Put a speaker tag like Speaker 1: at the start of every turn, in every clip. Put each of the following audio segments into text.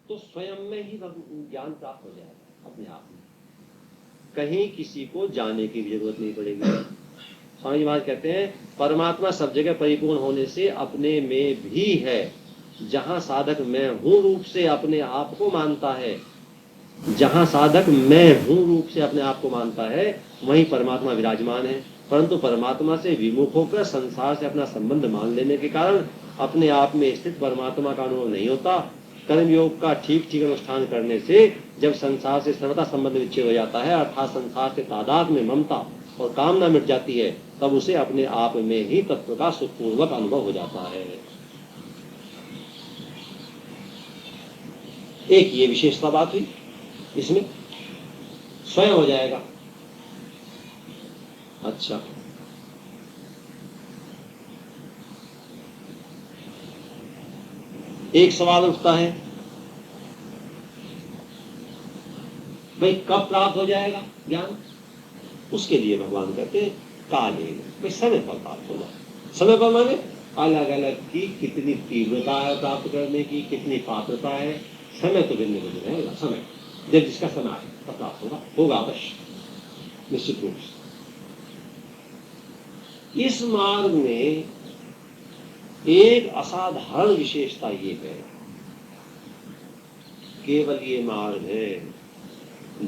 Speaker 1: तो स्वयं में ही ज्ञान प्राप्त हो जाएगा अपने आप में, कहीं किसी को जाने की भी जरूरत नहीं पड़ेगी। स्वामी जी महाराज कहते हैं परमात्मा सब जगह परिपूर्ण होने से अपने में भी है। जहां साधक मैं हूं रूप से अपने आप को मानता है, जहां साधक मैं हूं रूप से अपने आप को मानता है, वहीं परमात्मा विराजमान है। परंतु परमात्मा से विमुख होकर संसार से अपना संबंध मान लेने के कारण अपने आप में स्थित परमात्मा का अनुभव नहीं होता। कर्मयोग का ठीक ठीक अनुष्ठान करने से जब संसार से सर्वथा संबंध विच्छेद हो जाता है, अर्थात संसार से तादाद में ममता और कामना मिट जाती है, तब उसे अपने आप में ही तत्व का सुखपूर्वक अनुभव हो जाता है। एक ये विशेषता बात हुई, इसमें स्वयं हो जाएगा। अच्छा, एक सवाल उठता है, भाई कब प्राप्त हो जाएगा ज्ञान? उसके लिए भगवान कहते हैं काले, भाई समय पर प्राप्त होगा। समय पर माने अलग अलग की कितनी तीव्रता है प्राप्त करने की, कितनी पात्रता है, समय तो भिन्न भिन्न रहेगा। समय जब जिसका समय आए तब प्राप्त होगा अवश्य, निश्चित रूप से। इस मार्ग में एक असाधारण विशेषता ये है, केवल ये मार्ग है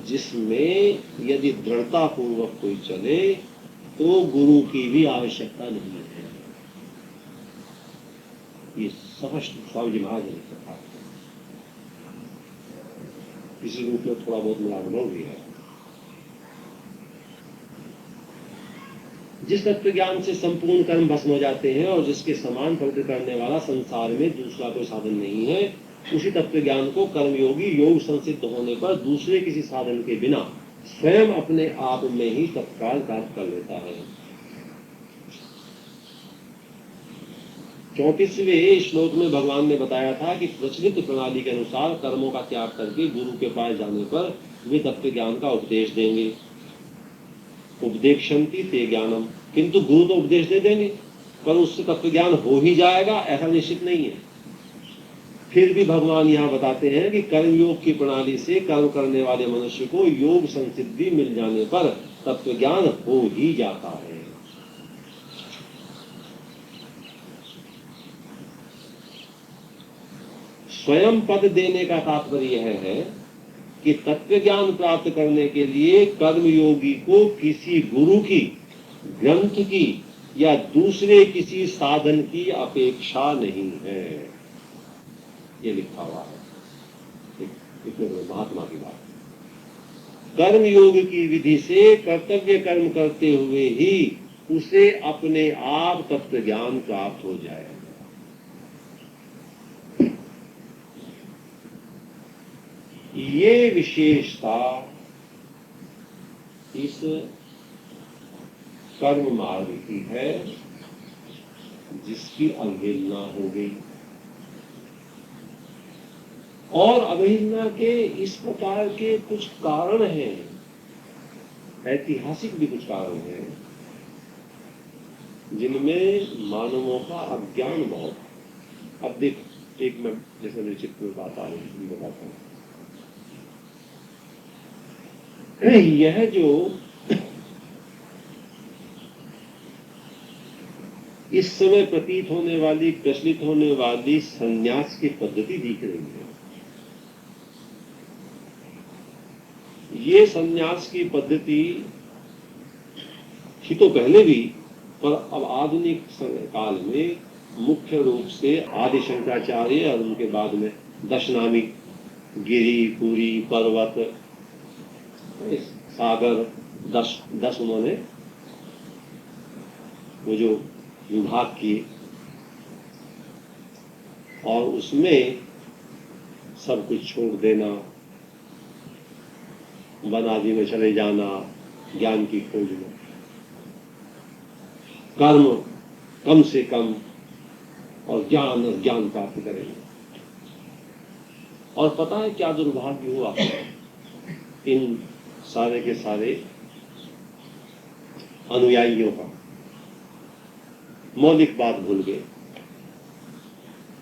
Speaker 1: जिसमें यदि दृढ़ता पूर्वक कोई चले तो गुरु की भी आवश्यकता नहीं है। ये स्पष्ट स्वामी जी महाराज ने कहा। इसी रूप में थोड़ा बहुत मेरा अनुभव भी है। जिस तत्व ज्ञान से संपूर्ण कर्म भस्म हो जाते हैं और जिसके समान प्रवृत्ति करने वाला संसार में दूसरा कोई साधन नहीं है, उसी तत्व ज्ञान को कर्मयोगी योग संसिद्ध होने पर दूसरे किसी साधन के बिना स्वयं अपने आप में ही तत्काल प्राप्त कर लेता है। 34वें श्लोक में भगवान ने बताया था कि प्रचलित प्रणाली के अनुसार कर्मों का त्याग करके गुरु के पास जाने पर वे तत्व ज्ञान का उपदेश देंगे। उपदेक्षन्ति ते ज्ञानम, किंतु गुरु तो उपदेश दे देंगे, पर उससे तत्व ज्ञान हो ही जाएगा ऐसा निश्चित नहीं है। फिर भी भगवान यहाँ बताते हैं कि कर्मयोग की प्रणाली से कर्म करने वाले मनुष्य को योग संसिद्धि मिल जाने पर तत्व ज्ञान हो ही जाता है। स्वयं पद देने का तात्पर्य यह है कि तत्व ज्ञान प्राप्त करने के लिए कर्मयोगी को किसी गुरु की, ग्रंथ की या दूसरे किसी साधन की अपेक्षा नहीं है। ये लिखा हुआ है, इतने बड़े महात्मा की बात। कर्मयोग की विधि से कर्तव्य कर्म करते हुए ही उसे अपने आप तत्व ज्ञान प्राप्त हो जाएगा। ये विशेषता इस कर्म मार्ग की है जिसकी अवहेलना हो गई। और अवहेलना के इस प्रकार के कुछ कारण हैं, ऐतिहासिक भी कुछ कारण हैं, जिनमें मानवों का अज्ञान बहुत। अब देख, एक मैं जैसे मेरे चित्त में बात आ रही बताता हूं। यह जो इस समय प्रतीत होने वाली, प्रचलित होने वाली संन्यास की पद्धति दिख रही है, ये संन्यास की पद्धति थी तो पहले भी, पर अब आधुनिक काल में मुख्य रूप से आदि शंकराचार्य और उनके बाद में दशनामी, गिरी, पुरी, पर्वत, सागर, 10 उन्होंने वो जो विभाग किए और उसमें सब कुछ छोड़ देना, वन आदि में चले जाना, ज्ञान की खोज में, कर्म कम से कम और ज्ञान प्राप्त करेंगे। और पता है क्या दुर्भाग्य हुआ, इन सारे के सारे अनुयायियों का, मौलिक बात भूल गए।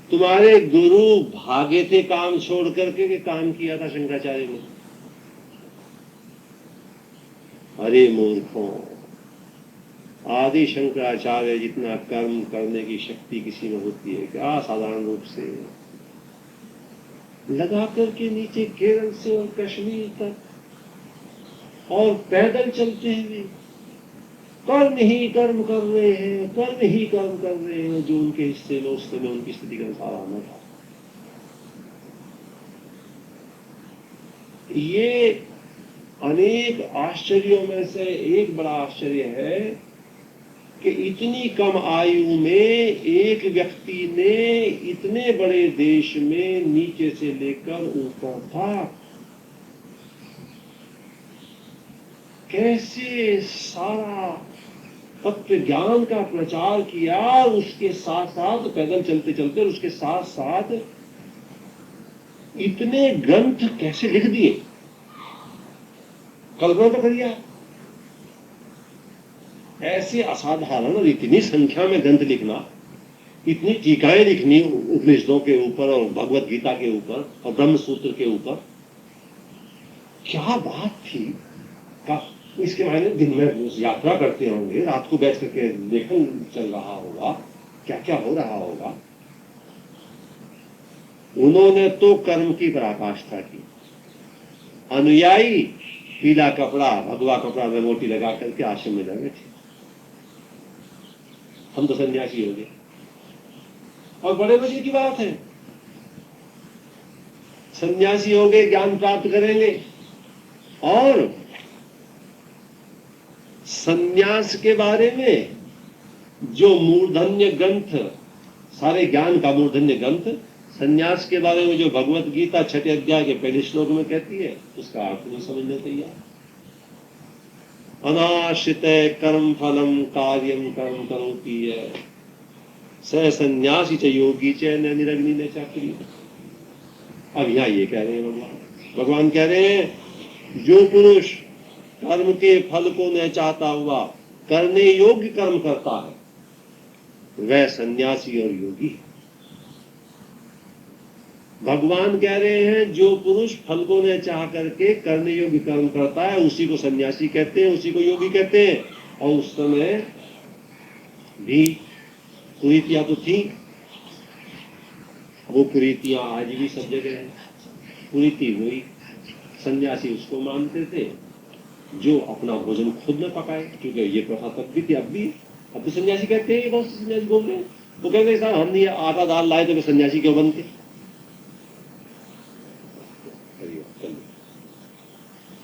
Speaker 1: तुम्हारे गुरु भागे थे काम छोड़ करके कि काम किया था शंकराचार्य ने? अरे मूर्खों, आदि शंकराचार्य जितना कर्म करने की शक्ति किसी में होती है क्या? साधारण रूप से लगा करके नीचे केरल से और कश्मीर तक और पैदल चलते हुए कर्म ही कर्म कर रहे हैं, कर्म ही कर्म कर रहे हैं, जो उनके हिस्से में उस समय उनकी स्थिति के अनुसार आना था। ये अनेक आश्चर्यों में से एक बड़ा आश्चर्य है कि इतनी कम आयु में एक व्यक्ति ने इतने बड़े देश में नीचे से लेकर ऊपर तक कैसे सारा तत्व ज्ञान का प्रचार किया, उसके साथ साथ पैदल चलते चलते और उसके साथ साथ इतने ग्रंथ कैसे लिख दिए, कल्पना तो करिए। ऐसे असाधारण और इतनी संख्या में ग्रंथ लिखना, इतनी टीकाएं लिखनी उपनिषदों के ऊपर और भगवत गीता के ऊपर और ब्रह्म सूत्र के ऊपर, क्या बात थी। इसके मायने दिन में यात्रा करते होंगे, रात को बैठ करके लेखन चल रहा होगा, क्या क्या हो रहा होगा। उन्होंने तो कर्म की पराकाष्ठा की। अनुयायी पीला कपड़ा, भगवा कपड़ा में मोटी लगा करके आश्रम में लगे थे। हम तो सन्यासी हो गए और बड़े मजे की बात है, सन्यासी हो गए, ज्ञान प्राप्त करेंगे और सन्यास के बारे में जो मूर्धन्य ग्रंथ, सारे ज्ञान का मूर्धन्य ग्रंथ सन्यास के बारे में जो भगवत गीता 6 अध्याय के पहले श्लोक में कहती है, उसका अर्थ नहीं समझने तैयार। अनाश्रित कर्म फलम कार्यम कर्म करोति है स सन्यासी च योगी च न निरग्नि न चाकरी। अब यहाँ ये कह रहे हैं भगवान कह रहे हैं, जो पुरुष कर्म के फल को न चाहता हुआ करने योग्य कर्म करता है वह सन्यासी और योगी है। भगवान कह रहे हैं, जो पुरुष फल को न चाह करके करने योग्य कर्म करता है उसी को सन्यासी कहते हैं, उसी को योगी कहते हैं। और उस समय भी कुरीतियां तो थी, वो कुरीतियां आज भी सब जगह है। कुरीति हुई, सन्यासी उसको मानते थे जो अपना भोजन खुद न पकाए, क्योंकि ये प्रथा तब भी थी, अब भी। अब तो सन्यासी कहते हैं, बहुत सन्यासी बोल रहे हैं, वो कहते हैं साहब हम नहीं आटा दाल लाए तो सन्यासी क्यों बनते।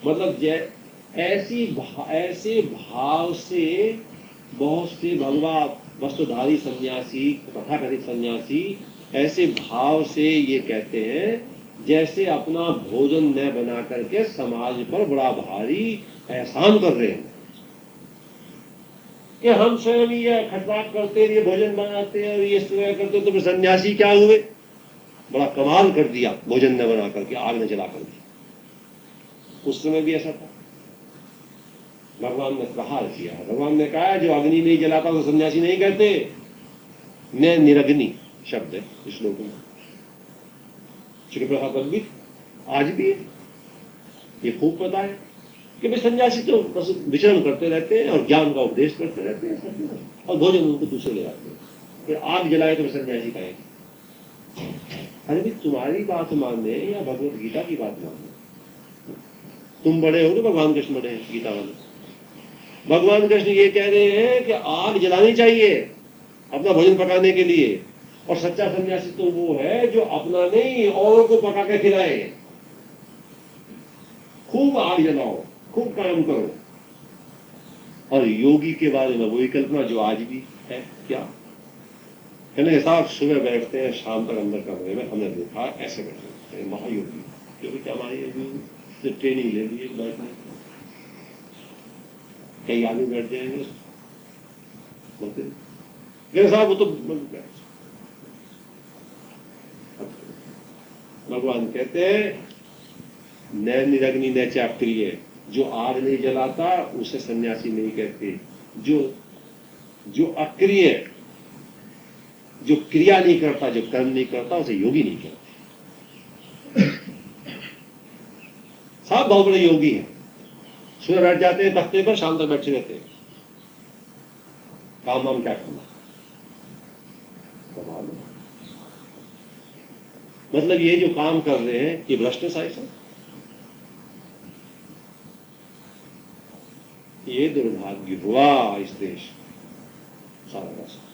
Speaker 1: मतलब ऐसे भाव से बहुत से भगवा वस्त्रधारी सन्यासी, तथाकथित सन्यासी ऐसे भाव से ये कहते हैं जैसे अपना भोजन न बना करके समाज पर बड़ा भारी एहसान कर रहे हैं कि हम स्वयं ये खटराट करते, ये भोजन बनाते और ये सेवा करते, तो फिर सन्यासी क्या हुए। बड़ा कमाल कर दिया भोजन न बना करके, आग न जला करके। उस समय भी ऐसा था, भगवान ने प्रहार किया। भगवान ने कहा जो अग्नि नहीं जलाता तो सन्यासी नहीं कहते। न निरग्नि शब्द है इस श्लोक में, श्री प्रसाद भी आज भी है। ये खूब पता है कि भाई सन्यासी तो बस विचरण करते रहते हैं और ज्ञान का उपदेश करते रहते हैं और भोजन उनको दूसरे ले जाते हैं, फिर आग जलाए तो सन्यासी कहेंगे। अरे भाई तुम्हारी बात मानने या भगवत गीता की बात मानने, तुम बड़े हो तो भगवान कृष्ण बड़े हैं गीता वाले। भगवान कृष्ण ये कह रहे हैं कि आग जलानी चाहिए अपना भोजन पकाने के लिए, और सच्चा सन्यासी तो वो है जो अपना नहीं औरों को पका के खिलाए। खूब आग जलाओ, खूब काम करो। और योगी के बारे में वही कल्पना जो आज भी है। क्या कहने साहब सुबह बैठते हैं, शाम तक अंदर कमरे में, हमने देखा ऐसे बैठते हैं महायोगी, क्योंकि क्या हमारी ट्रेनिंग ले ली बैठने। कई आदमी बैठ जाएंगे साहब, वो तो भगवान कहते हैं न निरग्नि न चाक्रिय, जो आग नहीं जलाता उसे सन्यासी नहीं कहते। जो अक्रिय जो क्रिया नहीं करता, जो कर्म नहीं करता, उसे योगी नहीं कहते। सब बहुत बड़े योगी हैं। सुबह बैठ जाते हैं तख्ते पर, शाम तक बैठे रहते हैं, काम वाम क्या करना। मतलब ये जो काम कर रहे हैं ये भ्रष्ट है सब, ये दुर्भाग्य हुआ इस देश सारा का सारा।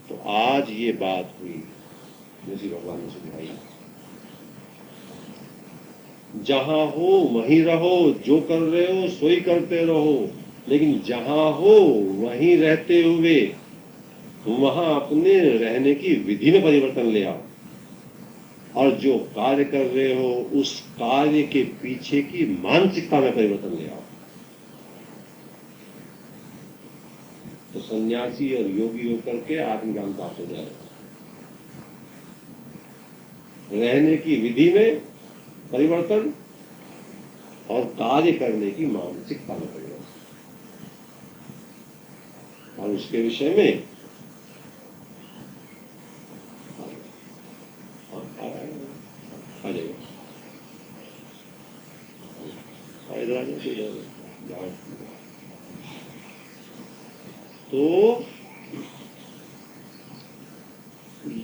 Speaker 1: तो आज ये बात हुई जैसी भगवान ने सुझाई, जहां हो वहीं रहो, जो कर रहे हो सोई करते रहो, लेकिन जहां हो वहीं रहते हुए वहां अपने रहने की विधि में परिवर्तन ले आओ, और जो कार्य कर रहे हो उस कार्य के पीछे की मानसिकता में परिवर्तन ले आओ। तो सन्यासी और योगी होकर के आत्मज्ञान प्राप्त हो जाएगा। रहने की विधि में परिवर्तन और कार्य करने की मानसिकता में परिवर्तन, और उसके विषय में आ जाएगा। तो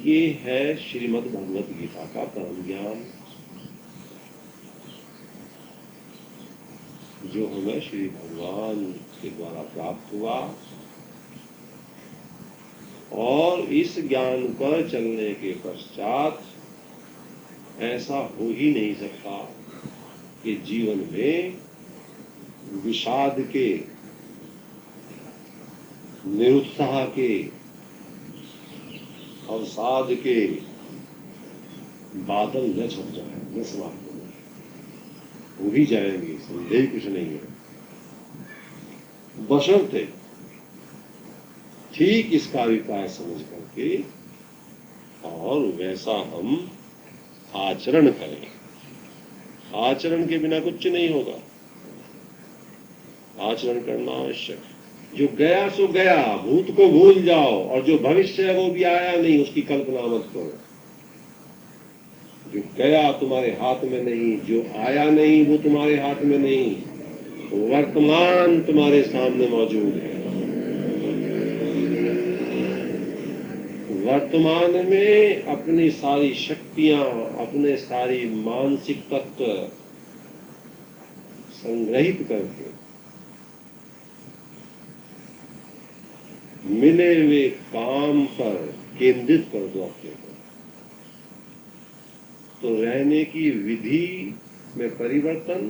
Speaker 1: ये है श्रीमद् भगवत गीता का परम ज्ञान, जो हमें श्री भगवान के द्वारा प्राप्त हुआ। और इस ज्ञान पर चलने के पश्चात ऐसा हो ही नहीं सकता कि जीवन में विषाद के, निरुत्साह के, अवसाद के बादल न छप जाए, न समाप्त हो जाए। हो ही जाएंगे, संदेह कुछ नहीं है, बशर्ते ठीक इसका अभिप्राय समझ करके और वैसा हम आचरण करें। आचरण के बिना कुछ नहीं होगा, आचरण करना आवश्यक। जो गया सो गया, भूत को भूल जाओ, और जो भविष्य है वो भी आया नहीं, उसकी कल्पना मत करो। जो गया तुम्हारे हाथ में नहीं, जो आया नहीं वो तुम्हारे हाथ में नहीं, वर्तमान तुम्हारे सामने मौजूद है। वर्तमान में अपनी सारी शक्तियां, अपने सारी मानसिक तत्व संग्रहित करके मिले हुए काम पर केंद्रित कर दो अपने को, तो रहने की विधि में परिवर्तन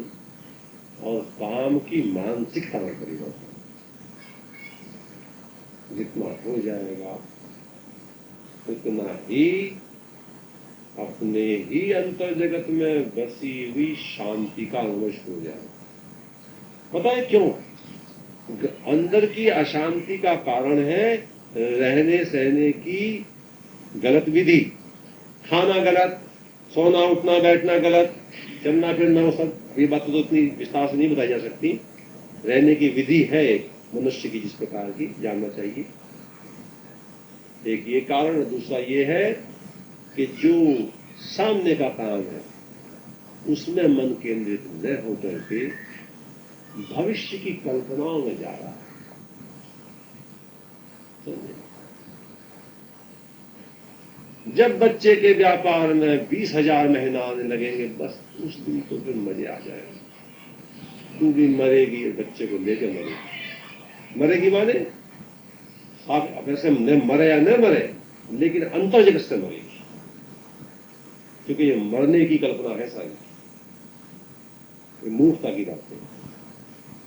Speaker 1: और काम की मानसिकता में परिवर्तन जितना हो जाएगा, उतना ही अपने ही अंतर जगत में बसी हुई शांति का अनुभव हो जाएगा। पता है क्यों? अंदर की अशांति का कारण है रहने सहने की गलत विधि, खाना गलत, सोना उठना बैठना गलत, चलना फिरना, वो सब, ये बात तो इतनी विस्तार से नहीं बताई जा सकती। रहने की विधि है एक मनुष्य की जिस प्रकार की जानना चाहिए, एक ये कारण। दूसरा ये है कि जो सामने का काम है उसमें मन केंद्रित न होकर के भविष्य की कल्पनाओं में जा रहा है। जब बच्चे के व्यापार में 20,000 महीना आने लगेंगे, बस उस दिन तो फिर मजे आ जाएगा। तू भी मरेगी और बच्चे को लेकर मरेगी। मरेगी माने आप वैसे न मरे या न मरे, लेकिन अंतर जगत से मरेगी, क्योंकि ये मरने की कल्पना है सारी, ये मूर्खता की बात है।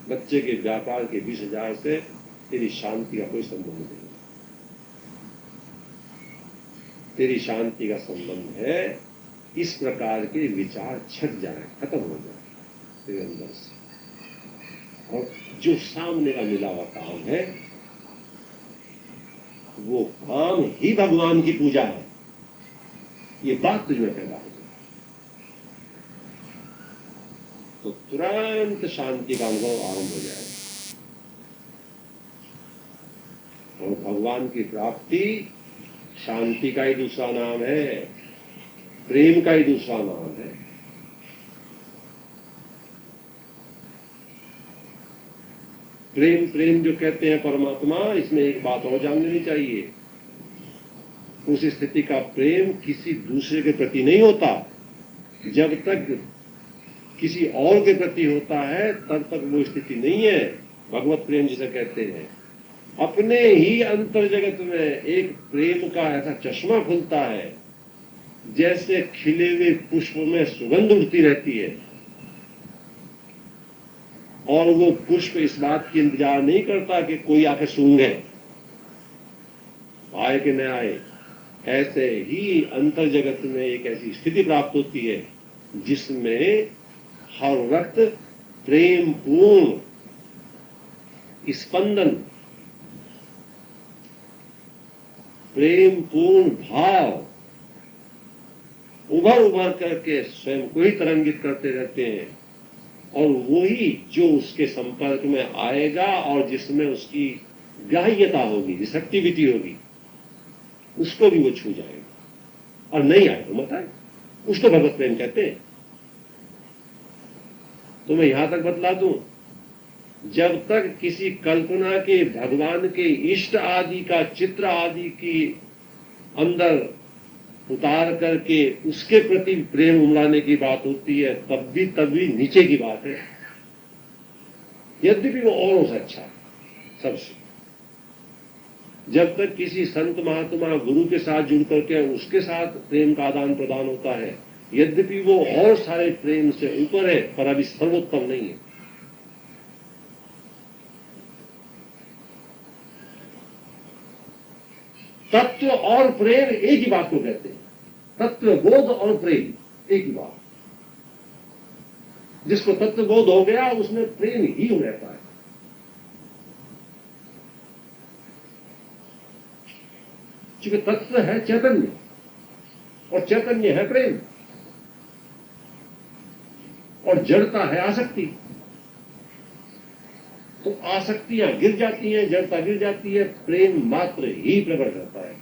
Speaker 1: बच्चे के व्यापार के 20,000 से तेरी शांति का कोई संबंध नहीं। तेरी शांति का संबंध है इस प्रकार के विचार छट जाए, खत्म हो जाए तेरे अंदर से, और जो सामने का मिला हुआ काम है वो काम ही भगवान की पूजा है, ये बात तुझमें पैदा हो जाए तो तुरंत शांति का अनुभव आरंभ हो जाएगा।
Speaker 2: भगवान की प्राप्ति शांति का ही दूसरा नाम है, प्रेम का ही दूसरा नाम है। प्रेम प्रेम जो कहते हैं परमात्मा, इसमें एक बात और जान लेनी चाहिए, उस स्थिति का प्रेम किसी दूसरे के प्रति नहीं होता। जब तक किसी और के प्रति होता है तब तक वो स्थिति नहीं है भगवत प्रेम जिसे कहते हैं। अपने ही अंतर जगत में एक प्रेम का ऐसा चश्मा खुलता है, जैसे खिले हुए पुष्प में सुगंध उड़ती रहती है, और वो पुष्प इस बात की इंतजार नहीं करता कि कोई आके सूंघे, आए कि न आए। ऐसे ही अंतर जगत में एक ऐसी स्थिति प्राप्त होती है जिसमें हर वक्त प्रेम पूर्ण स्पंदन, प्रेम पूर्ण भाव उभर उभर करके स्वयं को ही तरंगित करते रहते हैं, और वही जो उसके संपर्क में आएगा और जिसमें उसकी ग्राह्यता होगी, रिसेप्टिविटी होगी, उसको भी वो छू जाएगा। और नहीं आए तो मत आए, उसको भगवत प्रेम कहते हैं। तो मैं यहां तक बतला दूं, जब तक किसी कल्पना के भगवान के इष्ट आदि का चित्र आदि की अंदर उतार करके उसके प्रति प्रेम उमड़ाने की बात होती है, तब भी नीचे की बात है। यद्यपि वो औरों से अच्छा है सबसे। जब तक किसी संत महात्मा गुरु के साथ जुड़ करके उसके साथ प्रेम का आदान प्रदान होता है, यद्यपि वो और सारे प्रेम से ऊपर है, पर अभी सर्वोत्तम नहीं है। तत्व और प्रेम एक ही बात को कहते हैं। तत्व बोध और प्रेम एक ही बात। जिसको तत्व बोध हो गया उसमें प्रेम ही हो रहता है। क्योंकि तत्व है चैतन्य और चैतन्य है प्रेम, और जड़ता है आसक्ति। तो आसक्तियां गिर जाती हैं, जड़ता गिर जाती है, प्रेम मात्र ही प्रकट रहता है।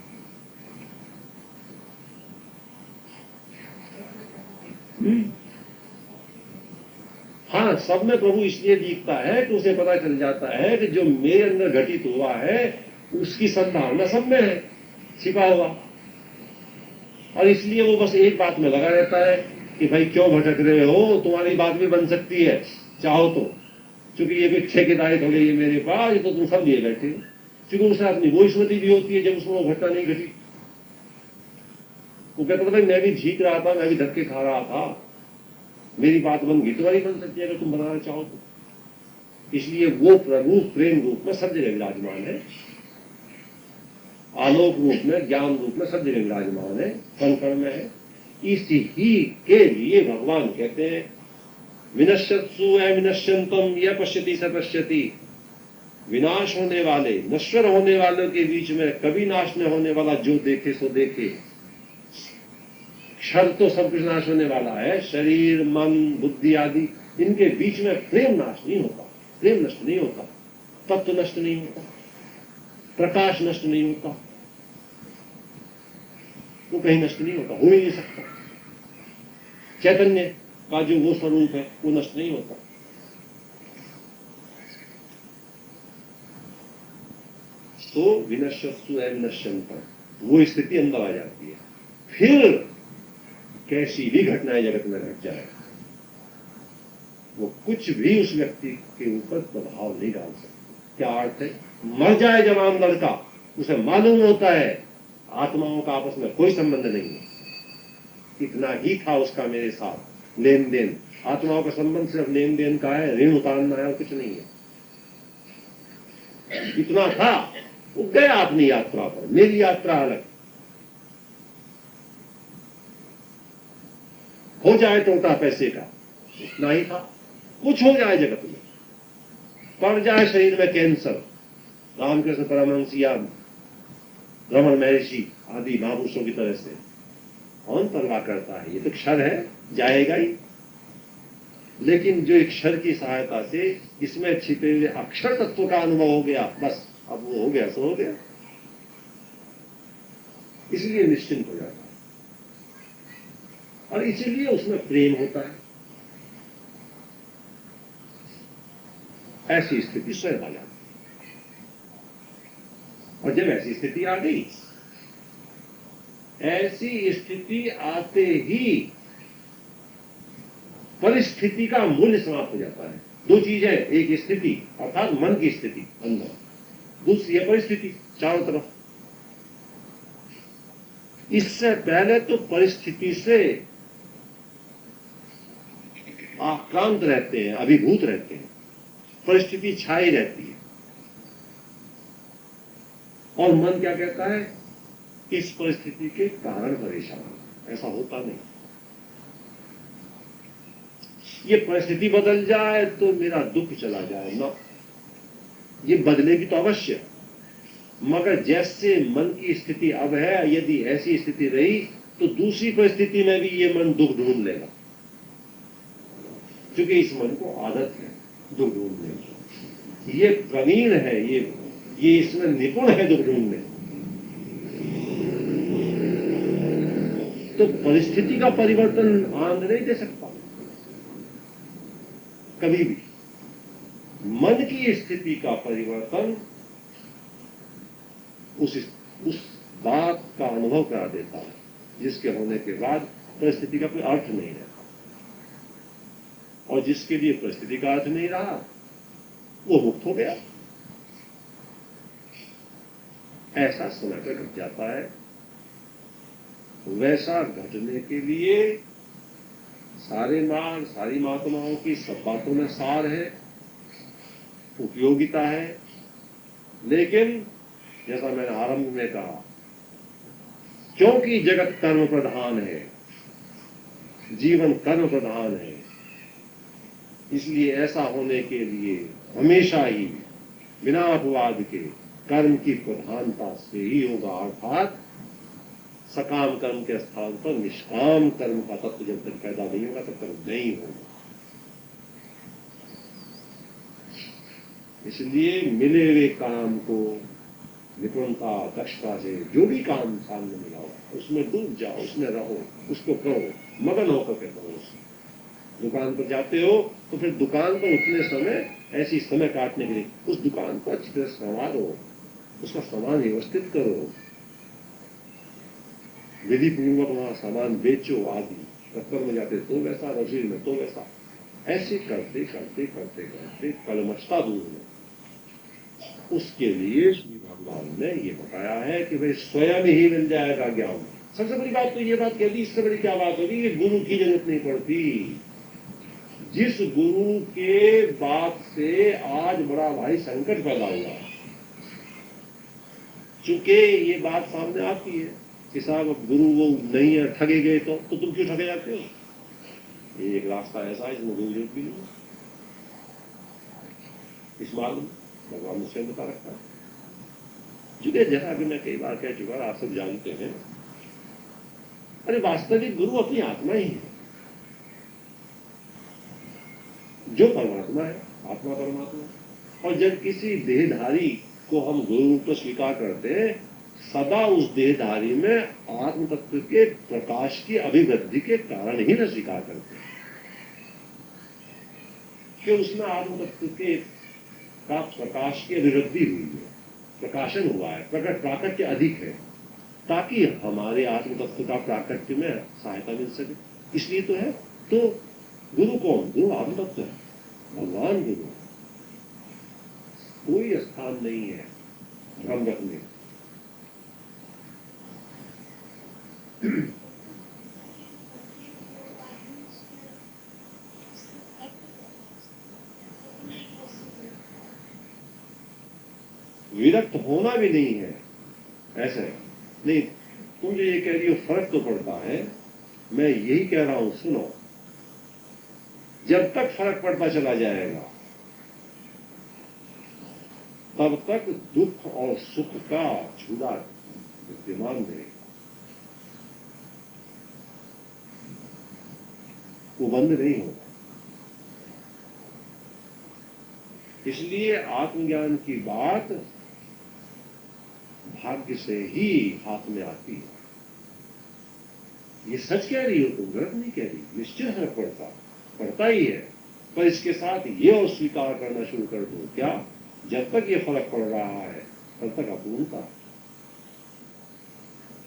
Speaker 2: हाँ, सब में प्रभु इसलिए दिखता है कि उसे पता चल जाता है कि जो मेरे अंदर घटित हुआ है उसकी संभावना सब में है, छिपा हुआ। और इसलिए वो बस एक बात में लगा रहता है कि भाई क्यों भटक रहे हो, तुम्हारी बात भी बन सकती है चाहो तो, क्योंकि ये भी ठेकेदारी थोड़ी है मेरे पास, ये तो तुम सब लिए बैठे हो। क्योंकि उसे अपनी वो स्मृति भी होती है जब उसमें वो घटना नहीं घटी। वो कहता था भाई मैं भी झीक रहा था, मैं भी धक्के खा रहा था, मेरी बात बन गई, तुम्हारी बन सकती है अगर तुम बनाना चाहो तो। इसलिए वो प्रभु प्रेम रूप में सब जगह विराजमान है, आलोक रूप में, ज्ञान रूप में सब जगह विराजमान है, कण कण में है। इसी ही के लिए भगवान कहते हैं विनश्यत्सु अविनश्यंतम यह पश्यति स पश्यति। विनाश होने वाले, नश्वर होने वालों के बीच में कभी नाश न होने वाला जो देखे सो देखे। क्षर तो सब कुछ नाश होने वाला है, शरीर मन बुद्धि आदि, इनके बीच में प्रेम नाश नहीं होता, प्रेम नष्ट नहीं होता, तत्व नष्ट नहीं होता, प्रकाश नष्ट नहीं होता, वो कहीं नष्ट नहीं होता, हो ही नहीं सकता। चैतन्य का जो वो स्वरूप है वो नष्ट नहीं होता। तो विनश्यत्सु अविनश्यंतम, वो स्थिति अंदर आ जाती है। फिर कैसी भी घटनाएं जगत में घट जाए, वो कुछ भी उस व्यक्ति के ऊपर प्रभाव नहीं डाल सकती। क्या अर्थ है? मर जाए जवान लड़का, उसे मालूम होता है आत्माओं का आपस में कोई संबंध नहीं है, इतना ही था उसका मेरे साथ लेन देन। आत्माओं का संबंध सिर्फ लेन देन का है, ऋण उतारना है और कुछ नहीं है। इतना था, वो गया अपनी यात्रा पर, मेरी यात्रा अलग। हो जाए टोटा पैसे का, इतना ही था। कुछ हो जाए जगत में, पड़ जाए शरीर में कैंसर, रामकृष्ण परमहंस या रमण महर्षि आदि महापुरुषों की तरह से, कौन परवाह करता है? ये तो क्षर है, जाएगा ही। लेकिन जो एक क्षर की सहायता से इसमें छिपे हुए अक्षर तत्व का अनुभव हो गया, बस अब वो हो गया सो हो गया। इसलिए निश्चिंत हो जाता है और इसीलिए उसमें प्रेम होता है। ऐसी स्थिति स्वयं आ जाती है। और जब ऐसी स्थिति आ गई, ऐसी स्थिति आते ही परिस्थिति का मूल्य समाप्त हो जाता है। दो चीज है, एक स्थिति अर्थात मन की स्थिति अंदर, दूसरी है परिस्थिति चारों तरफ। इससे पहले तो परिस्थिति से आक्रांत रहते हैं, अभिभूत रहते हैं, परिस्थिति छाई रहती है और मन क्या कहता है, इस परिस्थिति के कारण परेशान। ऐसा होता नहीं। ये परिस्थिति बदल जाए तो मेरा दुख चला जाए ना, ये बदलेगी तो अवश्य, मगर जैसे मन की स्थिति अब है, यदि ऐसी स्थिति रही तो दूसरी परिस्थिति में भी ये मन दुख ढूंढ लेगा, क्योंकि इस मन को आदत है दुख ढूंढने की। ये प्रवीण है, ये इसमें निपुण है दुख ढूंढने। तो परिस्थिति का परिवर्तन आनंद नहीं दे सकता कभी भी। मन की स्थिति का परिवर्तन उस बात का अनुभव करा देता है जिसके होने के बाद परिस्थिति का कोई अर्थ नहीं रहता, और जिसके लिए परिस्थिति का अर्थ नहीं रहा वो मुक्त हो गया। ऐसा समय पर घट जाता है। वैसा घटने के लिए सारे मार्ग, सारी महात्माओं की सब बातों में सार है, उपयोगिता है। लेकिन जैसा मैंने आरंभ में कहा, क्योंकि जगत कर्म प्रधान है, जीवन कर्म प्रधान है, इसलिए ऐसा होने के लिए हमेशा ही बिना अपवाद के कर्म की प्रधानता से ही होगा। अर्थात सकाम कर्म के स्थान पर निष्काम कर्म का तत्व जब तक पैदा नहीं होगा तब तक नहीं होगा। इसलिए मिले हुए काम को निपुणता, दक्षता से जो भी काम सामने मिला हो उसमें डूब जाओ, उसमें रहो, उसको करो, मगन होकर के करो। दुकान पर जाते हो तो फिर दुकान पर उतने समय ऐसी समय काटने के लिए उस दुकान को अच्छी तरह संवारो, उसका सामान व्यवस्थित करो, विधि पूर्वक वहां सामान बेचो आदि। दफ्तर में जाते तो वैसा, रसोई में तो वैसा, ऐसे करते करते करते करते कलमशता दूर हो। उसके लिए श्री भगवान ने ये बताया है कि भाई स्वयं ही मिल जाएगा ज्ञान। सबसे बड़ी बात तो ये बात कह दी, इससे बड़ी क्या बात होगी कि गुरु की जरूरत नहीं पड़ती। जिस गुरु के बात से आज बड़ा भारी संकट पैदा हुआ, चूंकि ये बात सामने आती है कि साहब अब गुरु वो नहीं है, ठगे गए तो तुम क्यों ठगे जाते हो? ये एक रास्ता ऐसा है जिसमें गुरु भी नहीं, इस मार्ग में भगवान ने स्वयं बता रखा है। जुगे जैसा अभी मैं कई बार कह चुका, आप सब जानते हैं। अरे वास्तविक गुरु अपनी आत्मा ही है, जो परमात्मा है, आत्मा परमात्मा। और जब किसी देहधारी को हम गुरु रूप में स्वीकार करते हैं, सदा उस देहधारी में आत्म तत्व के प्रकाश की अभिवृद्धि के कारण ही न स्वीकार करते हैं कि उसमें आत्म तत्व के का प्रकाश की अभिवृद्धि हुई है, प्रकाशन हुआ है, प्रकट प्राकट्य अधिक है, ताकि हमारे आत्म तत्व का प्राकट्य में सहायता मिल सके। इसलिए तो है। तो गुरु कौन? गुरु आत्म तत्व है, भगवान गुरु। कोई स्थान नहीं है भ्रम रखने। विरक्त होना भी नहीं है, ऐसे नहीं। तुम जो ये कह रही हो फर्क तो पड़ता है, मैं यही कह रहा हूं, सुनो। जब तक फर्क पड़ता चला जाएगा तब तक दुख और सुख का झूला विद्यमान रहेगा, वो बंद नहीं होगा। इसलिए आत्मज्ञान की बात भाग्य से ही हाथ में आती है। ये सच कह रही हो तुम, गलत नहीं कह रही, निश्चित फर्क पड़ता ही है। पर इसके साथ ये और स्वीकार करना शुरू कर दो, क्या जब तक ये फर्क पड़ रहा है तब तक अपूर्णता,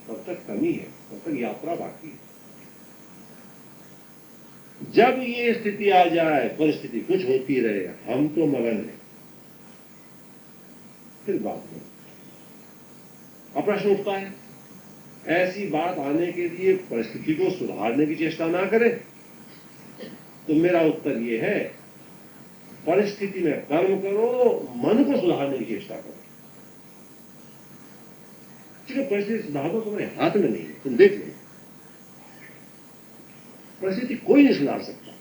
Speaker 2: तब तक कमी है, तब तक यात्रा बाकी है। जब ये स्थिति आ जाए, परिस्थिति कुछ होती रहे, हम तो मगन हैं, फिर बात नहीं। अब प्रश्न उठता है, ऐसी बात आने के लिए परिस्थिति को सुधारने की चेष्टा ना करें? तो मेरा उत्तर यह है, परिस्थिति में कर्म करो, मन को सुधारने की चेष्टा करो। क्योंकि परिस्थिति सुधारना तुम्हारे हाथ में नहीं है, तुम देख लो, परिस्थिति कोई नहीं सुधार सकता।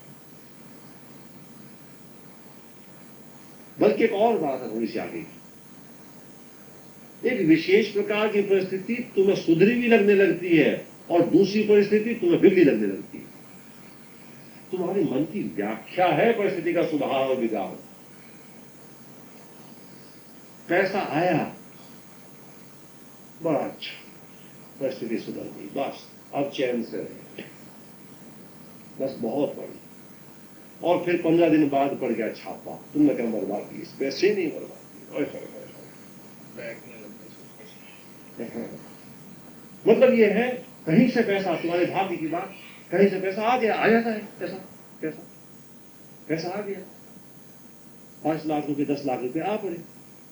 Speaker 2: बल्कि एक और बात है थोड़ी सी आगे की, एक विशेष प्रकार की परिस्थिति तुम्हें सुधरी भी लगने लगती है और दूसरी परिस्थिति तुम्हें बिगड़ी लगने लगती है। तुम्हारे मन की व्याख्या है परिस्थिति का सुधार और बिगाड़। कैसा आया, बड़ा अच्छा, परिस्थिति सुधर गई, बस अब चैन से रहे, बस बहुत बड़ी। और फिर 15 दिन बाद पड़ गया छापा, तुमने क्या बर्बाद की, इस पैसे नहीं बर्बाद की। मतलब ये है, कहीं से पैसा, तुम्हारे भाग्य की बात, कहीं से पैसा आ गया, आ जाता है पैसा, पैसा आ गया, 5 लाख रुपए 10 लाख रुपए आ पड़े,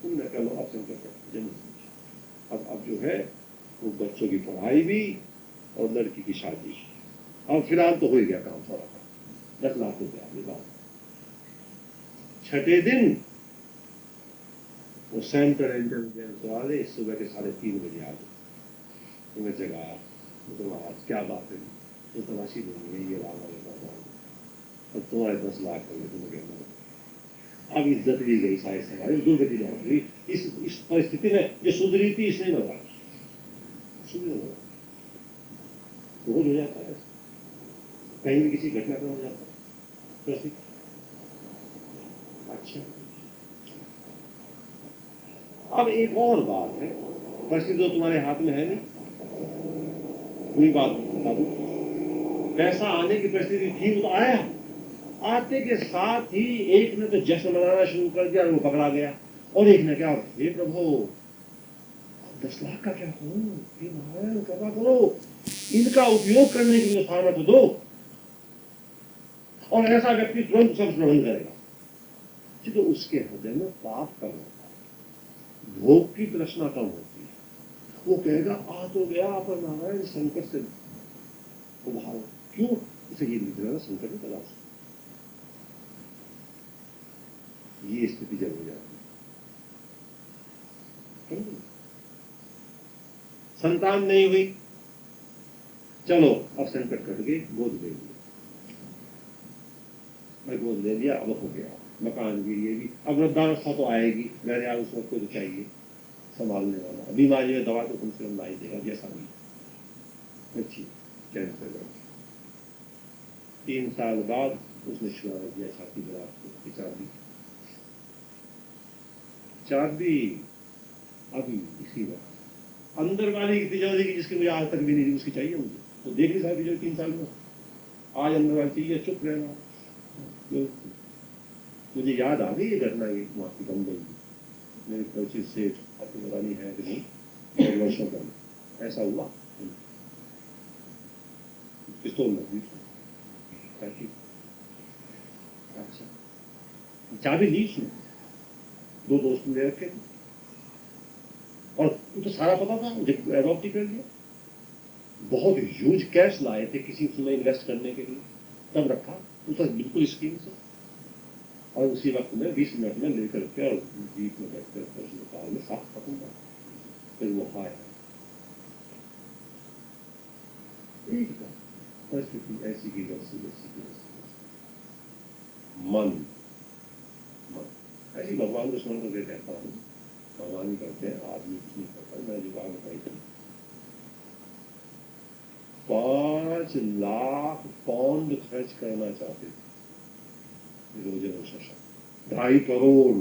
Speaker 2: तुमने कह लो अब संकट जमीन। अब जो है वो बच्चों की पढ़ाई भी और लड़की की शादी, और फिलहाल तो हो ही गया काम थोड़ा, 10 लाख रुपए आ गए बात। छठे दिन वो सेंट्रल इंटेलिजेंस वाले सुबह के 3:30 बजे आ गए, तुम्हें जगा, तो आज क्या बात है, तो तलाशी नहीं है, ये लाभ और तुम्हारे 10 लाख हो गए, तुम्हें कहना अब इज्जत भी गई, सारी समाज दुर्गति लौट गई। इस परिस्थिति में जो सुधरी थी इसने बताया, रोज हो जाता है, कहीं भी किसी घटना पर हो जाता है परिस्थिति। अच्छा, अब एक और बात है, परिस्थिति तो तुम्हारे हाथ में है नहीं, वही बात बता दूं, पैसा आने की परिस्थिति थी, वो तो आया, आते के साथ ही एक ने तो जश्न मनाना शुरू कर दिया, वो पकड़ा गया, और एक ने क्या, हे प्रभु 10 लाख का क्या करूं, हे नारायण कृपा करो, इनका उपयोग करने की लिए सामर्थ्य दो। और ऐसा व्यक्ति तुरंत सब प्रबंध करेगा, क्योंकि उसके हृदय में पाप कम होता है, भोग की तृष्णा कम होती है। वो कहेगा आ तो गया पर नारायण संकट से उभारो, क्यों, उसे ये निकलना संकट में पैदा, ये स्थिति जब हो जाती है। संतान नहीं हुई, चलो अब संकट कट गए, गोद ले लिया, मैं गोद ले लिया, अब हो गया, मकान भी, ये भी, अब वृद्धावस्था तो आएगी, मेरे यार उस वक्त को तो चाहिए संभालने वाला, बीमारी में दवा तो कम से कम ला ही देगा, जैसा भी अच्छी कैंसर। 3 साल बाद उसने शुरू किया छाती बना चाबी, अभी इसी वक्त अंदर वाली की तिजोरी की, जिसकी मुझे आज तक भी नहीं थी, उसकी चाहिए मुझे, तो देख नहीं सकती जो 3 साल में, आज अंदर वाली चाहिए, चुप रहना। तो मुझे याद आ गई ये घटना, ये वहाँ की बम्बई की, मेरी परिचित से आपको पता नहीं है कि नहीं, 1 वर्षों पहले ऐसा हुआ, पिस्तौल में अच्छा, चाबी ली उसने, 2 दोस्त ले रखे थे, और तो सारा पता था, एडॉप्ट ही कर लिया, बहुत ह्यूज कैश लाए थे किसी उसमें इन्वेस्ट करने के लिए, तब रखा तो बिल्कुल स्कीम से, और उसी वक्त में 20 मिनट में लेकर के और जीप में बैठ कर में साफ खत्म, फिर वो आया। परिस्थिति ऐसी की वैसी, मन ऐसी भगवान को स्मरण करके कहता हूँ, भगवान ही करते हैं, आदमी कुछ नहीं करता। मैं जो बात बताई थी, 5 लाख पाउंड खर्च करना चाहते थे रोजन शशा, 2.5 करोड़।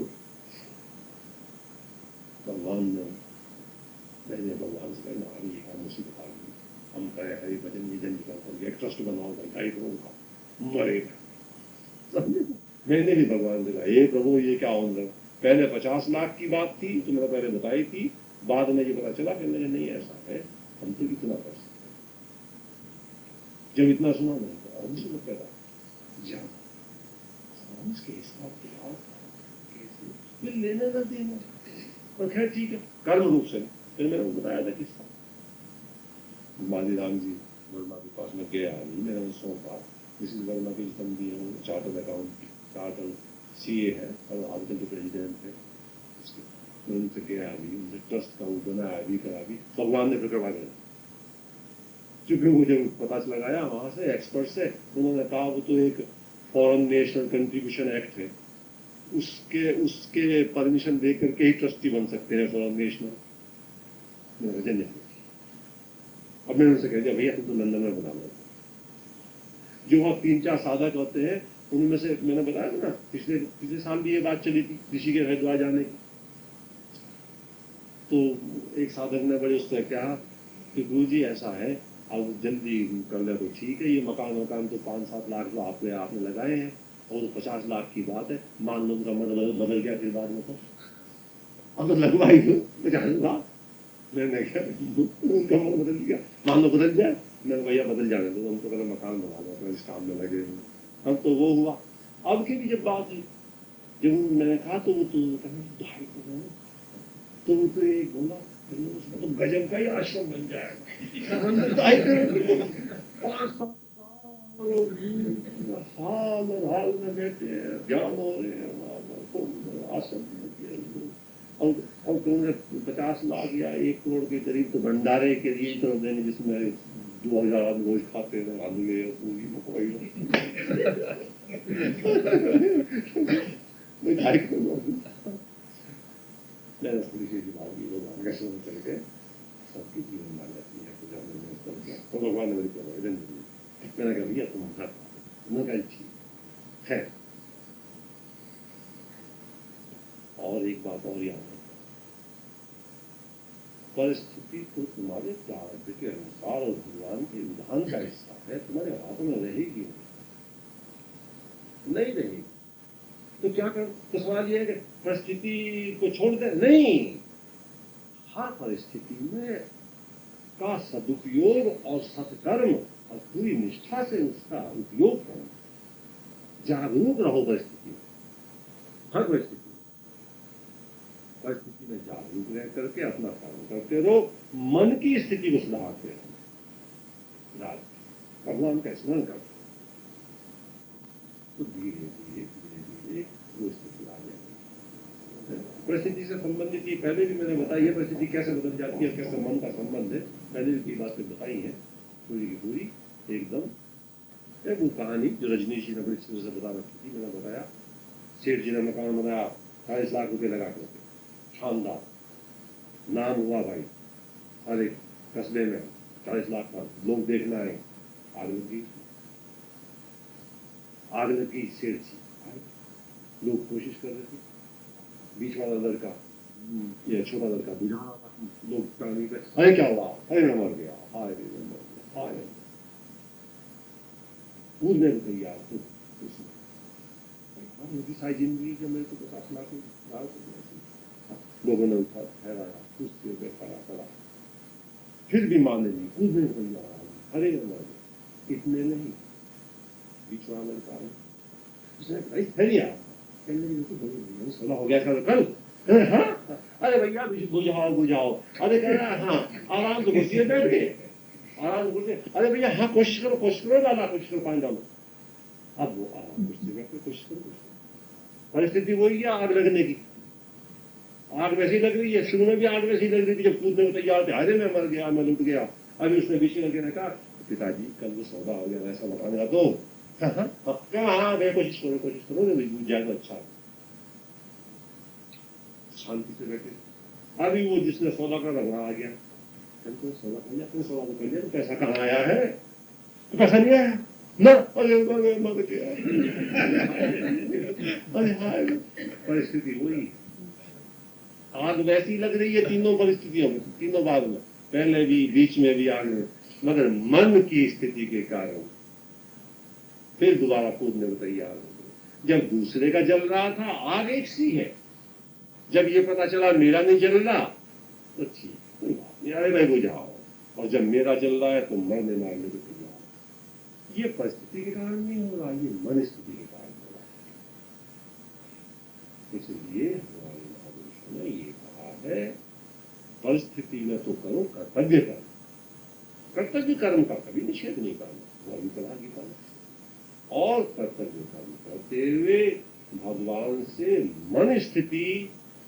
Speaker 2: भगवान ने, मैंने भगवान से कहना ये काम मुसीबत आ गई, हम कहे हरि भजन ये जन कर एक ट्रस्ट बनाओ भाई 2.5 करोड़ का मरेगा। मैंने भी भगवान से कहा हे प्रभु ये क्या हो रहा है, पहले 50 लाख की बात थी तुमने पहले बताई थी, बाद में ये पता चला कहने नहीं ऐसा है, हम तो इतना कर सकते। जब इतना सुना नहीं तो और भी पैदा जा इसके हिसाब किताब कैसे लेना ना देना, पर खैर ठीक है कर्म रूप से। फिर मैंने बताया था किसका माली राम जी वर्मा के पास में गया नहीं, मैंने उन्हें सौंपा मिसिस वर्मा की संधि है, चार्टर्ड अकाउंट चार्टर्ड सीए है और आजकल के प्रेसिडेंट है उसके, मैं उनसे गया अभी उनसे ट्रस्ट का वो बनाया अभी करा भी, भगवान ने फिर करवा दिया। क्योंकि मुझे पता लगाया वहां से एक्सपर्ट से, उन्होंने कहा वो तो एक फॉरेन नेशनल कंट्रीब्यूशन एक्ट है, उसके परमिशन देकर के ही ट्रस्टी बन सकते हैं फॉरेन नेशनल। अब मैंने उनसे कह दिया भैया तुम तो लंदन में बना लो, जो वहां 3-4 साधक होते हैं उनमें से मैंने बताया ना पिछले साल भी ये बात चली थी ऋषि के हरिद्वार जाने की, तो एक साधक ने बड़े उससे कहा कि गुरु जी ऐसा है अब जल्दी कर ले तो ठीक है, ये मकान तो 5-7 लाख जो आपने लगाए हैं और 50 लाख की बात है, मान लो उनका मन बदल गया फिर बाद में तो अब तो लगवाई दो 50 लाख। मैंने क्या उनका मन बदल गया, मान लो बदल जाए, मैंने भैया बदल जाने दो, हम तो पहले मकान बना लो अपना इस काम में लगे हुए, हम तो वो हुआ। अब की भी जब बात हुई जब मैंने कहा तो वो तो 2.5 करोड़, तो वो तो एक बोला तो गजब का ही आश्रम बन जाएगा, 5-7 हाल में बैठे हैं ध्यान हो रहे हैं आश्रम, और तुमने 50 लाख या 1 करोड़ के करीब तो भंडारे के लिए तो देने, जिसमें 2000 आदमी रोज खाते हैं आलू पूरी मकई 2.5 करोड़। मैंने थोड़ी सी दिमाग की भगवान का श्रम करके सबकी जीवन मान जाती है पूजा में तो भगवान ने मेरी प्रवचन दी। मैंने कहा भैया तुम घर उन्होंने कहा ठीक है। और एक बात और याद है, परिस्थिति तो तुम्हारे प्रारब्ध के अनुसार और भगवान के विधान का हिस्सा है, तुम्हारे हाथ में रहेगी नहीं रहेगी तो क्या कर, तो सवाल यह है कि परिस्थिति को छोड़ दे, नहीं, हर परिस्थिति में का सदुपयोग और सत्कर्म और पूरी निष्ठा से उसका उपयोग करो, जागरूक रहो परिस्थिति में, हर परिस्थिति में जागरूक रह करके अपना काम करते रहो, मन की स्थिति को सुधारते रहो, भगवान का स्मरण करते तो धीरे धीरे वो स्थिति आ जाएगी। परिस्थिति से संबंधित ही पहले भी मैंने बताई है, परिस्थिति कैसे बदल जाती है, कैसे मन का संबंध है, पहले भी बातें बताई है पूरी की पूरी एकदम। वो कहानी जो रजनीश जी ने बड़ी अच्छी से बता रखी थी, मैंने बताया सेठ जी ने मकान बनाया 40 लाख रुपए लगा करके, शानदार नाम हुआ भाई, हर एक कस्बे में 40 लाख का लोग देखना है, आग लगी सेठ जी, लोग कोशिश कर रहे थे, बीच वाला लड़का ये छोटा लड़का बुझा रहा था, लोग पानी पे अरे क्या हुआ, अरे मैं मर गया, हाय रे मैं मर गया, हाय कूदने को तैयार खुद सारी जिंदगी के मेरे को 50 लाख लोगों ने उठा ठहराया, कुछ बैठाया करा, फिर भी माने नहीं, कूदने को तैयार, अरे मैं मर गया, इतने नहीं, बीच वाला लड़का है उसने ठहरिया सोना हो गया कल, हाँ अरे भैया बुझाओ, अरे कह रहा हाँ आराम से कुर्सी बैठ गए, आराम से कुर्सी, अरे भैया हाँ कोशिश करो डाला, कोशिश करो पानी डालो, अब वो आराम कुर्सी बैठ के कोशिश करो, परिस्थिति वही है आग लगने की, आग वैसी लग रही है, शुरू में भी आग वैसी लग रही थी, जब कूदने को तैयार थे, अरे मैं मर गया, मैं लुट गया, अभी उसने बीच लगे ने कहा पिताजी कल वो सौदा हो गया ऐसा बताने दो, हाँ मैं कोशिश करो बुझ जाएगा, अच्छा शांति से बैठे। अभी वो जिसने सौदा का रगड़ा आ गया, सौदा कर लिया, सौदा तो कर लिया, तो पैसा कहाँ आया है, तो पैसा नहीं आया ना, अरे मर गया, अरे हाय, परिस्थिति वही, आग वैसी लग रही है तीनों परिस्थितियों में, तीनों बार में, पहले भी बीच में भी आग में, मगर मन की स्थिति के कारण फिर दोबारा कूदने को तैयार हो गए। जब दूसरे का जल रहा था आग एक सी है, जब ये पता चला मेरा नहीं जल रहा तो ठीक, कोई बात नहीं, अरे भाई बुझाओ। और जब मेरा जल रहा है तो मरने मारने को तैयार। ये परिस्थिति के कारण नहीं हो रहा, ये मन स्थिति के कारण हो रहा है। इसलिए हमारे महापुरुषों ने ये कहा है, परिस्थिति में तो करो कर्तव्य कर्म। कर्तव्य कर्म का कभी निषेध नहीं करना, वो भी कहा गीता में। और कर्तव्य कर्म करते हुए भगवान से मन स्थिति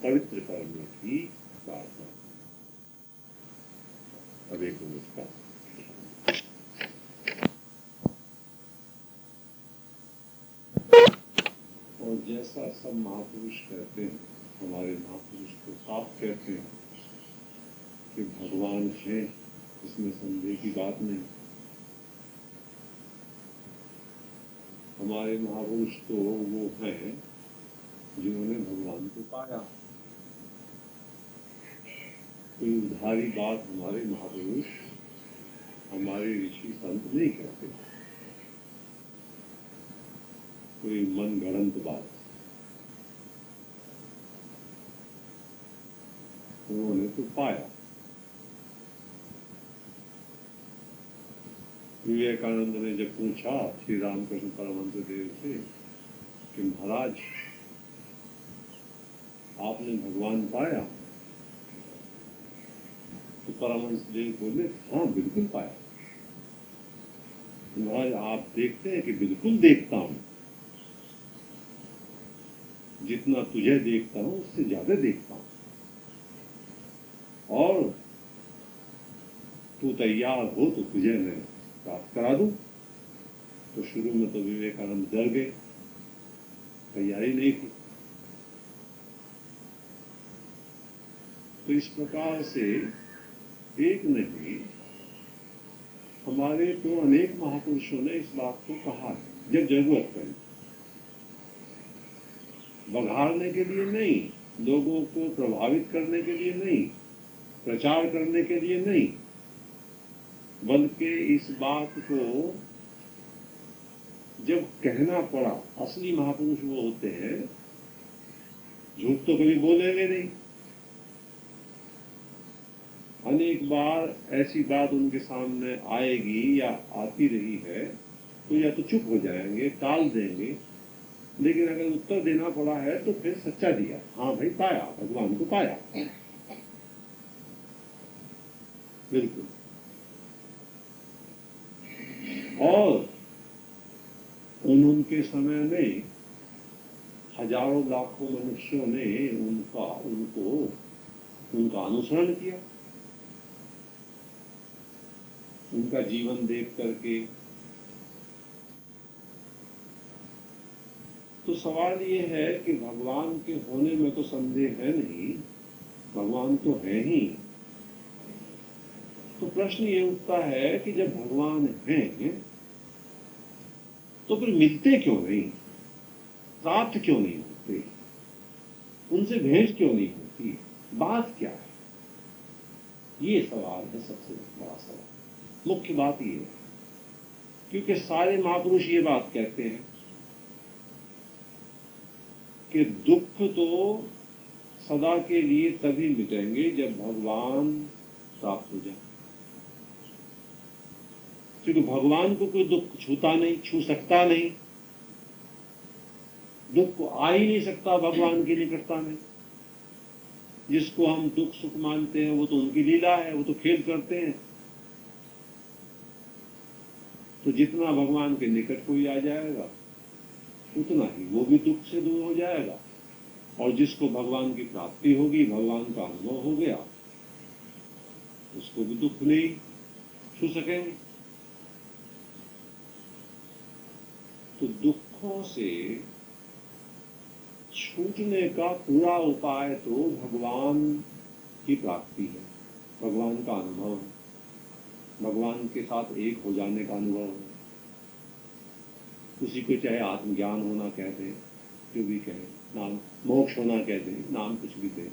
Speaker 2: पवित्र करने की प्रार्थना। अब एक मिनट का और जैसा सब महापुरुष कहते हैं, हमारे महापुरुष को साफ कहते हैं कि भगवान है, इसमें संदेह की बात नहीं। हमारे महापुरुष तो वो हैं जिन्होंने भगवान को पाया। कोई उधारी बात हमारे महापुरुष, हमारे ऋषि संत नहीं कहते, कोई मन गढ़ंत बात। उन्होंने तो पाया। विवेकानंद ने जब पूछा श्री रामकृष्ण परमहंस देव से कि महाराज आपने भगवान पाया, तो परमहंस देव बोले हाँ बिल्कुल पाया। महाराज आप देखते हैं कि बिल्कुल देखता हूं, जितना तुझे देखता हूं उससे ज्यादा देखता हूं, और तू तैयार हो तो तुझे मैं प्राप्त करा दूं। तो शुरू में तो विवेकानंद डर गए, तैयारी नहीं थी। तो इस प्रकार से एक नहीं, हमारे तो अनेक महापुरुषों ने इस बात को कहा है, जब जरूरत पड़ी। बघाड़ने के लिए नहीं, लोगों को प्रभावित करने के लिए नहीं, प्रचार करने के लिए नहीं, बल्कि इस बात को जब कहना पड़ा। असली महापुरुष वो होते हैं, झूठ तो कभी बोलेंगे नहीं। अनेक बार ऐसी बात उनके सामने आएगी या आती रही है तो या तो चुप हो जाएंगे, टाल देंगे, लेकिन अगर उत्तर देना पड़ा है तो फिर सच्चा दिया, हाँ भाई पाया, भगवान को पाया, बिल्कुल। और उनके समय में हजारों लाखों मनुष्यों ने उनका अनुसरण किया, उनका जीवन देख करके। तो सवाल ये है कि भगवान के होने में तो संदेह है नहीं, भगवान तो है ही। तो प्रश्न ये उठता है कि जब भगवान हैं तो फिर मिलते क्यों नहीं, प्राप्त क्यों नहीं होते, उनसे भेंट क्यों नहीं होती, बात क्या है? ये सवाल है सबसे बड़ा सवाल। मुख्य बात ये है, क्योंकि सारे महापुरुष ये बात कहते हैं कि दुख तो सदा के लिए तभी मिटेंगे जब भगवान प्राप्त हो जाए। क्योंकि भगवान को कोई दुख छूता नहीं, छू सकता नहीं, दुख को आ ही नहीं सकता भगवान की निकटता में। जिसको हम दुख सुख मानते हैं वो तो उनकी लीला है, वो तो खेल करते हैं। तो जितना भगवान के निकट कोई आ जाएगा उतना ही वो भी दुख से दूर हो जाएगा, और जिसको भगवान की प्राप्ति होगी, भगवान का अनुभव हो गया, उसको भी दुख नहीं छू सकेंगे। तो दुखों से छूटने का पूरा उपाय तो भगवान की प्राप्ति है, भगवान का अनुभव है, भगवान के साथ एक हो जाने का अनुभव है। उसी को चाहे आत्मज्ञान होना कह दें, जो भी कहें, नाम मोक्ष होना कह दें, नाम कुछ भी दें।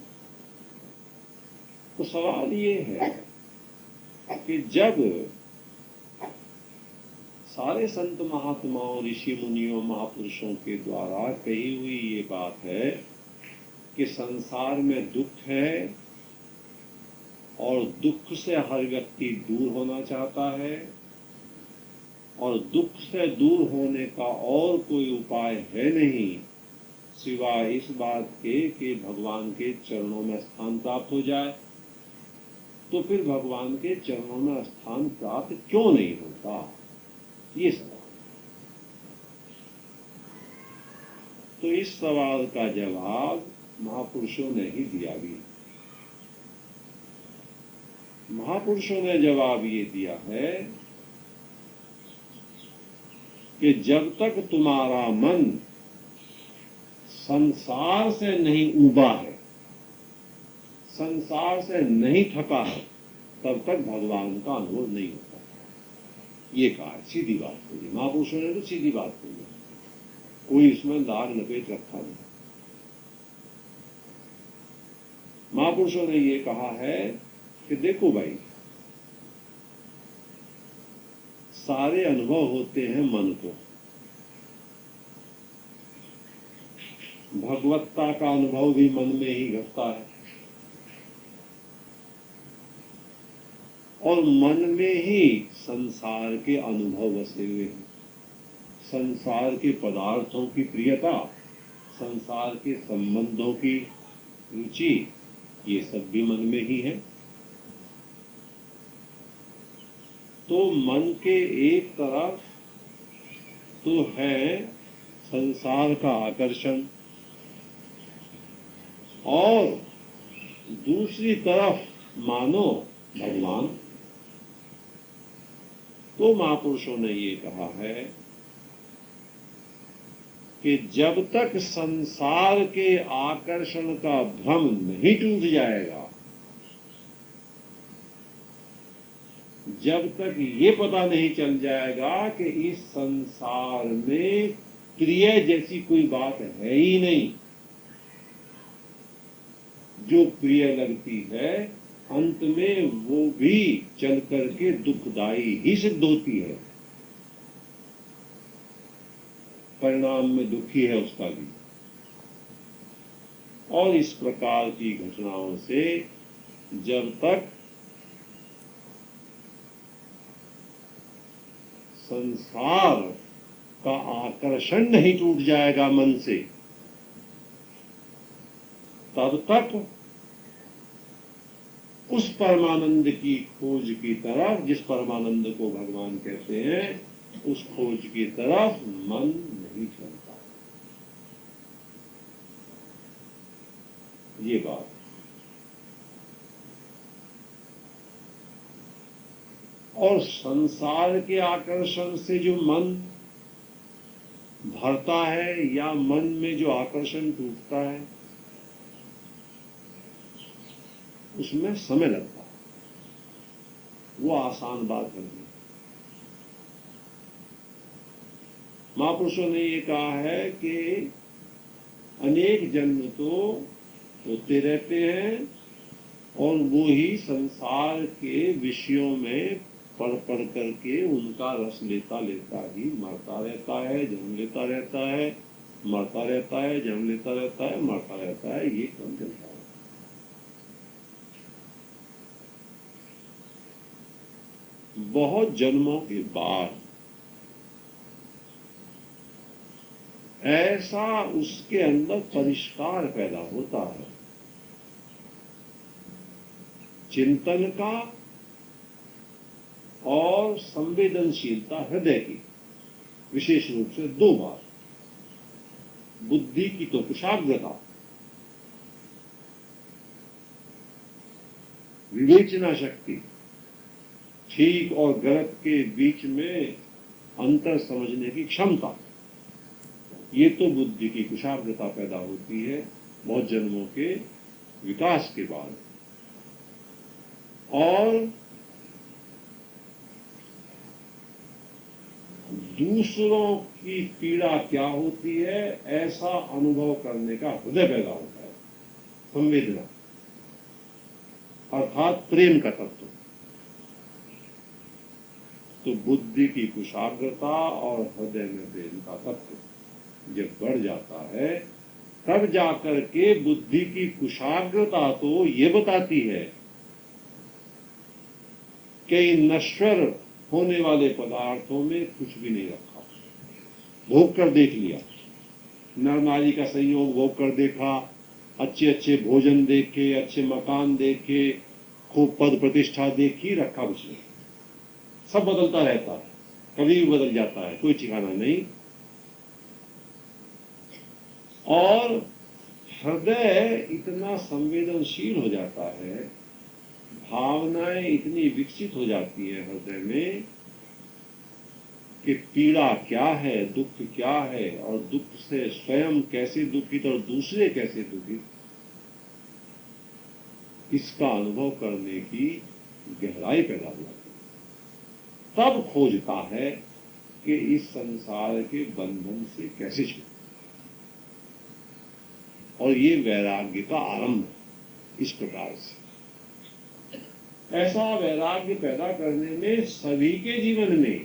Speaker 2: तो सवाल ये है कि जब सारे संत महात्माओं, ऋषि मुनियों, महापुरुषों के द्वारा कही हुई ये बात है कि संसार में दुख है और दुख से हर व्यक्ति दूर होना चाहता है, और दुख से दूर होने का और कोई उपाय है नहीं सिवाय इस बात के कि भगवान के चरणों में स्थान प्राप्त हो जाए। तो फिर भगवान के चरणों में स्थान प्राप्त क्यों नहीं होता, ये सवाल। तो इस सवाल का जवाब महापुरुषों ने ही दिया भी। महापुरुषों ने जवाब ये दिया है कि जब तक तुम्हारा मन संसार से नहीं उबा है, संसार से नहीं थका है, तब तक भगवान का अनुभव नहीं होता। ये कहा, सीधी बात कही महापुरुषों ने, तो सीधी बात कही, कोई इसमें दाग लपेट रखा नहीं। महापुरुषों ने ये कहा है कि देखो भाई, सारे अनुभव होते हैं मन को। भगवत्ता का अनुभव भी मन में ही घटता है, और मन में ही संसार के अनुभव बसे हुए हैं। संसार के पदार्थों की प्रियता, संसार के संबंधों की रुचि, ये सब भी मन में ही है। तो मन के एक तरफ तो है संसार का आकर्षण, और दूसरी तरफ मानो भगवान। तो महापुरुषों ने ये कहा है कि जब तक संसार के आकर्षण का भ्रम नहीं टूट जाएगा, जब तक ये पता नहीं चल जाएगा कि इस संसार में प्रिय जैसी कोई बात है ही नहीं, जो प्रिय लगती है अंत में वो भी चल करके दुखदाई ही सिद्ध होती है, परिणाम में दुखी है उसका भी। और इस प्रकार की घटनाओं से जब तक संसार का आकर्षण नहीं टूट जाएगा मन से, तब तक उस परमानंद की खोज की तरफ, जिस परमानंद को भगवान कहते हैं, उस खोज की तरफ मन नहीं चलता। ये बात। और संसार के आकर्षण से जो मन भरता है, या मन में जो आकर्षण टूटता है, उसमें समय लगता है, वो आसान बात नहीं। महापुरुषों ने ये कहा है कि अनेक जन्म तो होते रहते हैं, और वो ही संसार के विषयों में पढ़ पढ़ करके उनका रस लेता लेता ही मरता रहता है, जन्म लेता रहता है, मरता रहता है, जन्म लेता रहता है, मरता रहता है, ये क्रम चलता है। बहुत जन्मों के बाद ऐसा उसके अंदर परिष्कार पैदा होता है, चिंतन का और संवेदनशीलता हृदय की, विशेष रूप से दो बार। बुद्धि की तो कुशाग्रता, विवेचना शक्ति, ठीक और गलत के बीच में अंतर समझने की क्षमता, ये तो बुद्धि की कुशाग्रता पैदा होती है बहुत जन्मों के विकास के बाद। और दूसरों की पीड़ा क्या होती है, ऐसा अनुभव करने का हृदय पैदा होता है, संवेदना, अर्थात प्रेम का तत्व। तो बुद्धि की कुशाग्रता और हृदय में प्रेम का तत्व जब बढ़ जाता है, तब जाकर के बुद्धि की कुशाग्रता तो ये बताती है कि इन नश्वर होने वाले पदार्थों में कुछ भी नहीं रखा, भोग कर देख लिया, नर नारी का संयोग भोग कर देखा, अच्छे अच्छे भोजन देखे, अच्छे मकान देखे, खूब पद प्रतिष्ठा देखी, रखा कुछ नहीं। सब बदलता रहता है, कभी भी बदल जाता है, कोई ठिकाना नहीं। और हृदय इतना संवेदनशील हो जाता है, भावनाएं इतनी विकसित हो जाती है हृदय में कि पीड़ा क्या है, दुख क्या है, और दुख से स्वयं कैसे दुखित और दूसरे कैसे दुखित, इसका अनुभव करने की गहराई पैदा हो जाती है। तब खोजता है कि इस संसार के बंधन से कैसे छूटे, और ये वैराग्य का आरंभ है। इस प्रकार से ऐसा वैराग्य पैदा करने में सभी के जीवन में,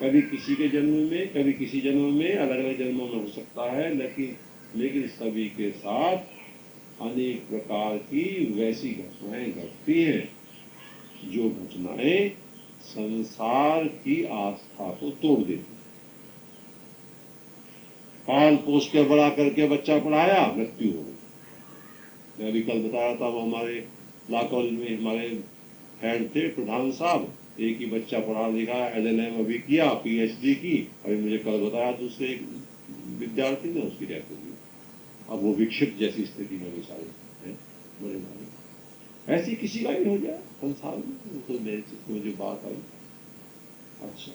Speaker 2: कभी किसी के जन्म में, कभी किसी जन्म में, अलग अलग जन्मों में हो सकता है, लेकिन सभी के साथ अनेक प्रकार की वैसी घटनाएं घटती हैं जो घटनाएं संसार की आस्था को तोड़ देती। पाल पोस के बड़ा करके बच्चा पढ़ाया, मृत्यु हो गई। मैं अभी कल बताया था, वो हमारे लॉ कॉलेज में हमारे हेड थे प्रधान साहब, एक ही बच्चा पढ़ा लिखा, LLM अभी किया, PhD की, अभी मुझे कल बताया दूसरे एक विद्यार्थी ने उसकी डेथ हो गई। अब वो विक्षिप्त जैसी स्थिति में बेचारे हैं, बड़े भाई। ऐसी किसी का भी हो जाए संसार में, तो मुझे बात आई। अच्छा,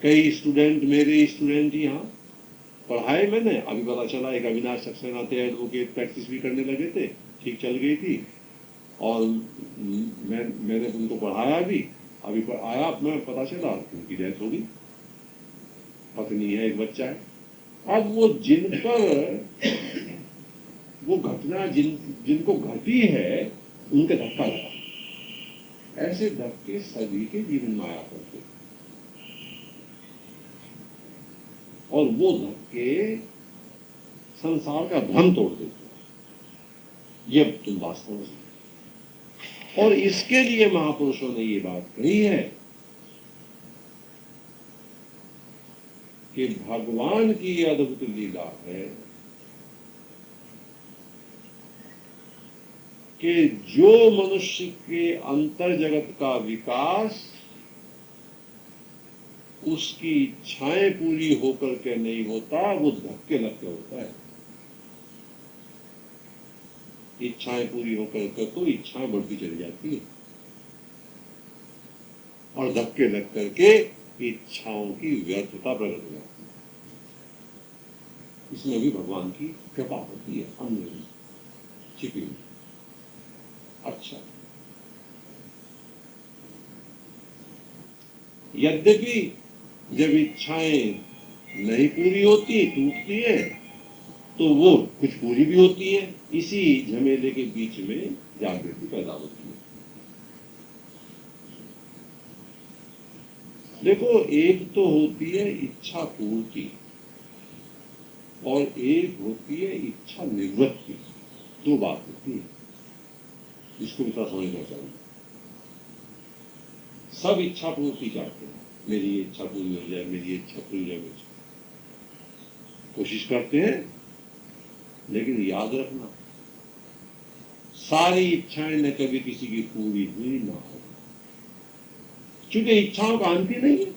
Speaker 2: कई स्टूडेंट, मेरे स्टूडेंट यहाँ पढ़ाए मैंने, अभी पता चला एक अविनाश सक्सेना थे, एडवोकेट प्रैक्टिस भी करने लगे थे, ठीक चल गई थी, और मैंने उनको पढ़ाया भी, अभी आया मैं पता चला उनकी डेथ हो गई। पत्नी है, एक बच्चा है। अब वो जिन पर वो घटना जिनको घटी है, उनके धक्का लगा। ऐसे धक्के सभी के जीवन में आया करते, और वो धक्के संसार का भ्रम तोड़ देते हैं। ये तुम वास्तव में, और इसके लिए महापुरुषों ने ये बात कही है कि भगवान की अद्भुत लीला है कि जो मनुष्य के अंतर जगत का विकास उसकी इच्छाएं पूरी होकर के नहीं होता, वो धक्के लग के होता है। इच्छाएं पूरी होकर के तो इच्छाएं बढ़ती चली जाती है, और धक्के लग करके इच्छाओं की व्यर्थता प्रकट हो जाती है। इसमें भी भगवान की कृपा होती है, अंदर छिपी हुई। अच्छा, यद्यपि जब इच्छाएं नहीं पूरी होती, टूटती है, तो वो कुछ पूरी भी होती है। इसी झमेले के बीच में जागृति पैदा होती है। देखो, एक तो होती है इच्छा पूर्ति और एक होती है इच्छा निवृत्ति, दो बात होती है। इसको भी थोड़ा समझना चाहिए। सब इच्छा पूर्ति चाहते हैं, मेरी ये इच्छा पूरी हो जाए, मेरी ये इच्छा पूरी हो जाए, कोशिश करते हैं, लेकिन याद रखना सारी इच्छाएं न कभी किसी की पूरी हुई ना हो, क्योंकि इच्छाओं का अंत ही नहीं है।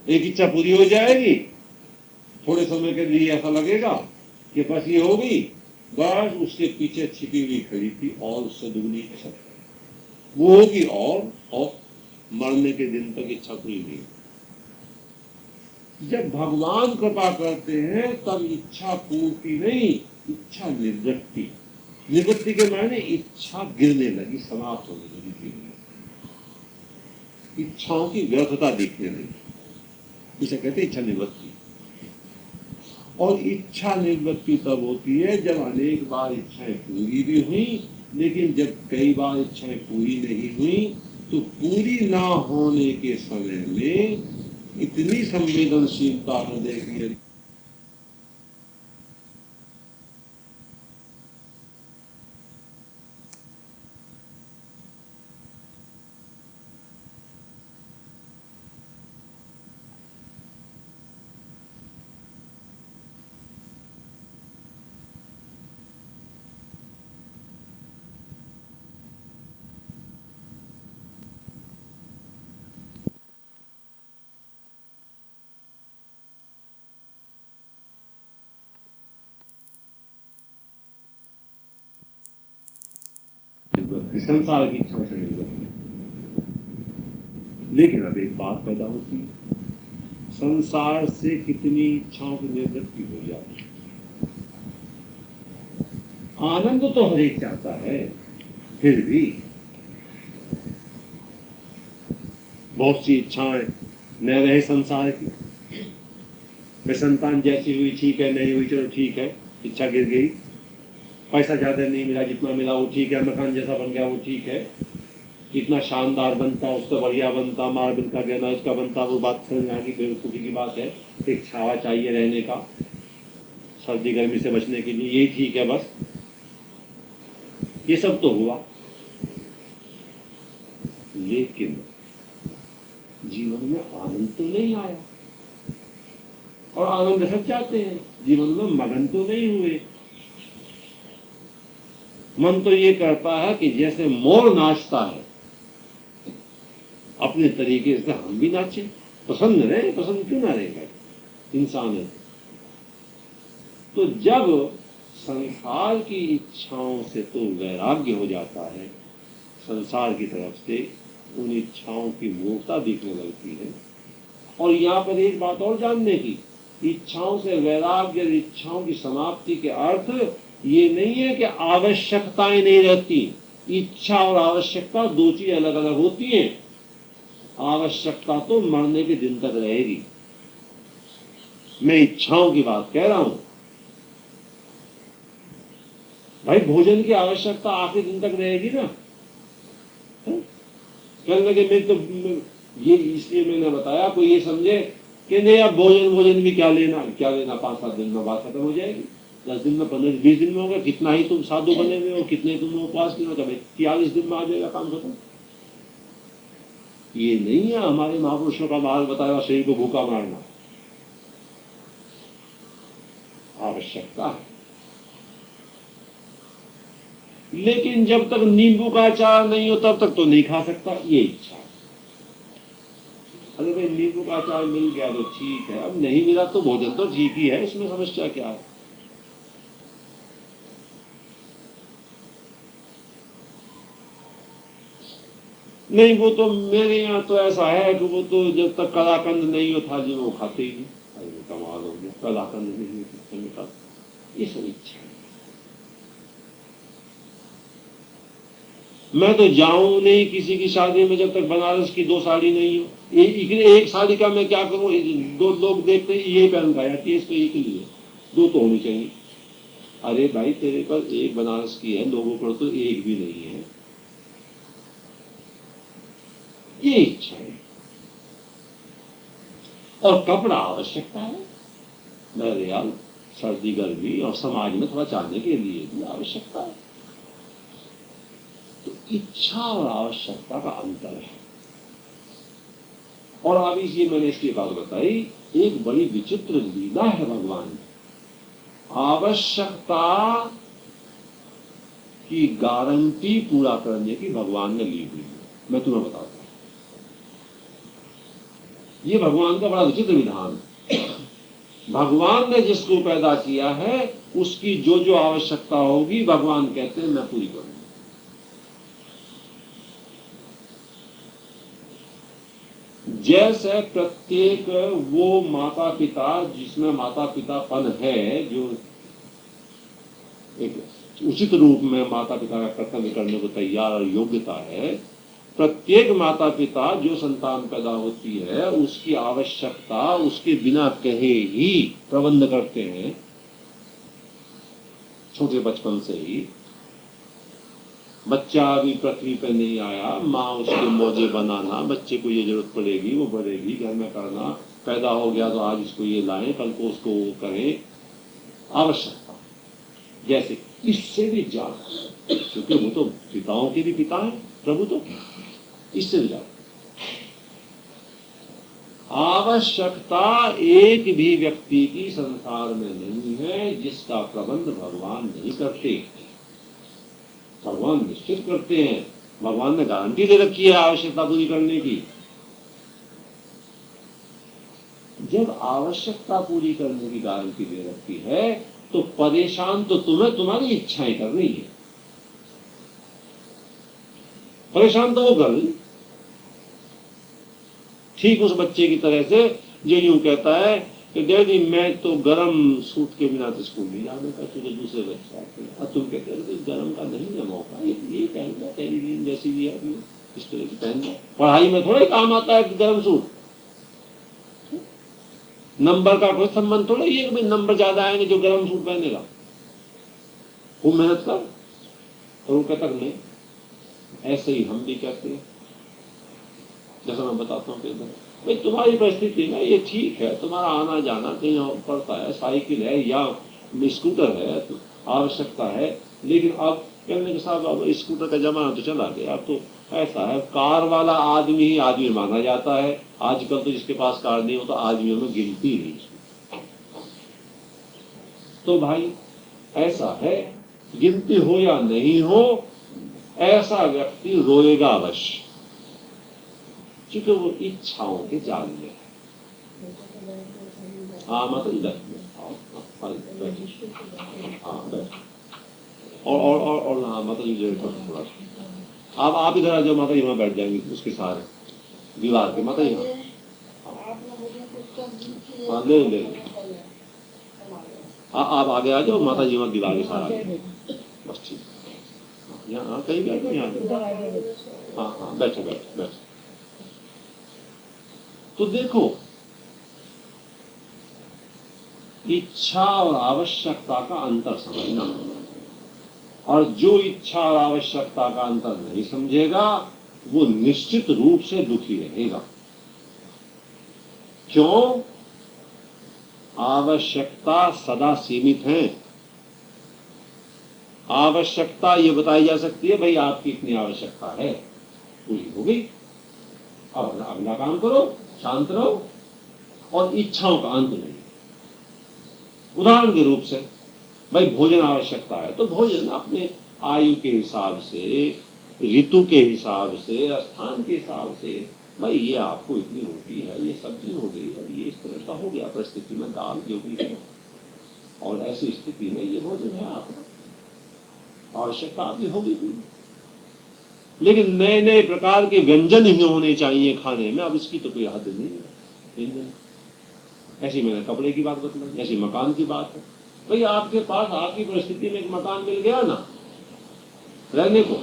Speaker 2: एक इच्छा पूरी हो जाएगी, थोड़े समय के लिए ऐसा लगेगा कि बस ये हो गई, बस उसके पीछे छिपी हुई खड़ी थी और उससे दुगनी इच्छा वो होगी, और मरने के दिन तक इच्छा पूरी नहीं। जब भगवान कृपा करते हैं तब इच्छा पूर्ति नहीं, इच्छा निवृत्ति। निवृत्ति के मायने इच्छा गिरने लगी, समाप्त होने लगी, इच्छाओं की व्यर्थता दिखने लगी, इसे कहते इच्छा निवृत्ति। और इच्छा निवृत्ति तब होती है जब अनेक बार इच्छाएं पूरी भी हुई, लेकिन जब कई बार इच्छाएं पूरी नहीं हुई तो पूरी ना होने के समय में इतनी संवेदनशीलता हृदय की संसार की इच्छा से निर्गत है। लेकिन अब एक बात पैदा होती है, संसार से कितनी इच्छाओं की निर्वृत्ति हो जाती है। आनंद तो हर एक चाहता है, फिर भी बहुत सी इच्छाएं न रहे संसार की। मैं संतान जैसी हुई ठीक है, नहीं हुई चलो ठीक है, इच्छा गिर गई। पैसा ज्यादा नहीं मिला, जितना मिला वो ठीक है, मकान जैसा बन गया वो ठीक है, इतना शानदार बनता उससे बढ़िया बनता, मार्बल का गहना इसका बनता, वो बात समझ में आ गई, बेवकूफी की बात है। एक छावा चाहिए रहने का, सर्दी गर्मी से बचने के लिए, यही ठीक है बस। ये सब तो हुआ, लेकिन जीवन में आनंद तो नहीं आया। और आनंद सब चाहते हैं, जीवन में मगन तो नहीं हुए। मन तो ये करता है कि जैसे मोर नाचता है अपने तरीके से हम भी नाचें। पसंद रहे, पसंद क्यों ना रहेगा, इंसान है। तो जब संसार की इच्छाओं से तो वैराग्य हो जाता है, संसार की तरफ से उन इच्छाओं की मूर्खता दिखने लगती है। और यहाँ पर एक बात और जानने की, इच्छाओं से वैराग्य, इच्छाओं की समाप्ति के अर्थ ये नहीं है कि आवश्यकताएं नहीं रहती। इच्छा और आवश्यकता दो चीज अलग अलग होती हैं। आवश्यकता तो मरने के दिन तक रहेगी, मैं इच्छाओं की बात कह रहा हूं। भाई भोजन की आवश्यकता आखिरी दिन तक रहेगी ना। कहने लगे मैं तो ये इसलिए मैंने बताया, कोई ये समझे कि नहीं अब भोजन भी क्या लेना 5-7 दिन में बात खत्म हो जाएगी, 10 दिन में, 15-20 दिन में होगा। कितना ही तुम साधु बने हुए हो, कितने तुम उपवास किए हो, कभी 43 दिन में आ जाएगा काम खत्म। ये नहीं है हमारे महापुरुषों का मार्ग बताया शरीर को भूखा मारना। आवश्यकता है, लेकिन जब तक नींबू का अचार नहीं हो तब तक तो नहीं खा सकता, ये इच्छा। अरे भाई नींबू का अचार मिल गया तो ठीक है, अब नहीं मिला तो भोजन तो ठीक ही है, इसमें समस्या क्या है। नहीं वो तो मेरे यहाँ तो ऐसा है कि वो तो जब तक कलाकंद नहीं हो था जी वो खाते ही नहीं। अरे कमाल हो गया, कलाकंद नहीं खाता, ये सब इच्छा है। मैं तो जाऊं नहीं किसी की शादी में जब तक बनारस की 2 साड़ी नहीं हो। एक साड़ी का मैं क्या करूं, 2 लोग देखते ये पहन का यार, इसको एक ही लिए 2 तो होनी चाहिए। अरे भाई तेरे पास एक बनारस की है, लोगों पर तो एक भी नहीं है। ये इच्छा है। और कपड़ा आवश्यकता है, मेरे यार सर्दी गर्मी और समाज में थोड़ा चलने के लिए भी आवश्यकता है। तो इच्छा और आवश्यकता का अंतर है। और अभी ये मैंने इसकी बात बताई, एक बड़ी विचित्र लीला है भगवान की। आवश्यकता की गारंटी पूरा करने की भगवान ने ली हुई है। मैं तुम्हें बताता हूं, ये भगवान का बड़ा विचित्र विधान है। भगवान ने जिसको पैदा किया है उसकी जो जो आवश्यकता होगी भगवान कहते हैं मैं पूरी करूंगा। जैसे प्रत्येक वो माता पिता जिसमें माता पितापन है, जो एक उचित रूप में माता पिता का कर्तव्य करने को तैयार और योग्यता है, प्रत्येक माता पिता जो संतान पैदा होती है उसकी आवश्यकता उसके बिना कहे ही प्रबंध करते हैं, छोटे बचपन से ही। बच्चा अभी पृथ्वी पे नहीं आया, माँ उसके मौजे बनाना, बच्चे को ये जरूरत पड़ेगी वो बढ़ेगी, घर में करना, पैदा हो गया तो आज इसको ये लाएं, कल को उसको वो करें, आवश्यकता। जैसे इससे भी ज्यादा, क्योंकि वो तो पिताओं के भी पिता है प्रभु, तो इससे भी ज्यादा आवश्यकता एक भी व्यक्ति की संसार में नहीं है जिसका प्रबंध भगवान नहीं करते। भगवान निश्चित करते हैं, भगवान ने गारंटी दे रखी है आवश्यकता पूरी करने की। जब आवश्यकता पूरी करने की गारंटी दे रखी है तो परेशान तो तुम्हें तुम्हारी इच्छाएं कर रही है, परेशान तो वो कर रही। ठीक उस बच्चे की तरह से जो यूं कहता है कि डैडी मैं तो गरम सूट के बिना तो स्कूल नहीं जाने का, तुझे दूसरे बच्चे आते हैं, और तुम कहते हो गरम का नहीं है मौका, ये पहनना टेलीविजन जैसी भी है इस तरह की पहनना, पढ़ाई में थोड़ा काम आता है गरम सूट। नंबर का कोई संबंध थोड़ा ये कि नंबर ज्यादा आएंगे जो गरम सूट पहनेगा, वो मेहनत कर। और वो कहता नहीं, ऐसे ही हम भी कहते हैं, जैसा मैं बताता हूँ कि भाई तुम्हारी परिस्थिति में ये ठीक है, तुम्हारा आना जाना कहीं पड़ता है, साइकिल है या स्कूटर है, तो आवश्यकता है, लेकिन अब कहने के साथ अब स्कूटर का जमाना तो चला गया, अब तो ऐसा है कार वाला आदमी ही आदमी माना जाता है आजकल, तो जिसके पास कार नहीं हो तो आदमियों में गिनती नहीं। तो भाई ऐसा है, गिनती हो या नहीं हो, ऐसा व्यक्ति रोएगा अवश्य, क्योंकि वो इच्छाओं के जाल में है। हाँ मतलब इधर और हाँ मतलब थोड़ा अब आप इधर आ जाओ, माता जी वहां बैठ जाएंगे उसके सहारे दीवार के, माता जी हाँ ले ले आप आगे आ जाओ, माता जी वहां दीवार के सहारे, बस ठीक, यहाँ कहीं बैठो, यहाँ हाँ बैठो बैठो बैठो। तो देखो इच्छा और आवश्यकता का अंतर समझना, और जो इच्छा और आवश्यकता का अंतर नहीं समझेगा वो निश्चित रूप से दुखी रहेगा। क्यों? आवश्यकता सदा सीमित है। आवश्यकता ये बताई जा सकती है भाई आपकी इतनी आवश्यकता है, पूरी हो गई, अब अगला काम करो, शांत रहो, और इच्छाओं का अंत नहीं। उदाहरण के रूप से भाई भोजन आवश्यकता है तो भोजन अपने आयु के हिसाब से, ऋतु के हिसाब से, स्थान के हिसाब से, भाई ये आपको इतनी रोटी है, ये सब्जी हो गई, और ये इस तरह का हो गया परिस्थिति में, दाल जो भी है, और ऐसी स्थिति में ये भोजन है आपका, आवश्यकता आपकी होगी। लेकिन नए नए प्रकार के व्यंजन ही होने चाहिए खाने में, अब इसकी तो कोई हद नहीं है। ऐसी मैंने कपड़े की बात बतलाई, ऐसी मकान की बात है, भाई आपके पास आपकी परिस्थिति में एक मकान मिल गया ना रहने को,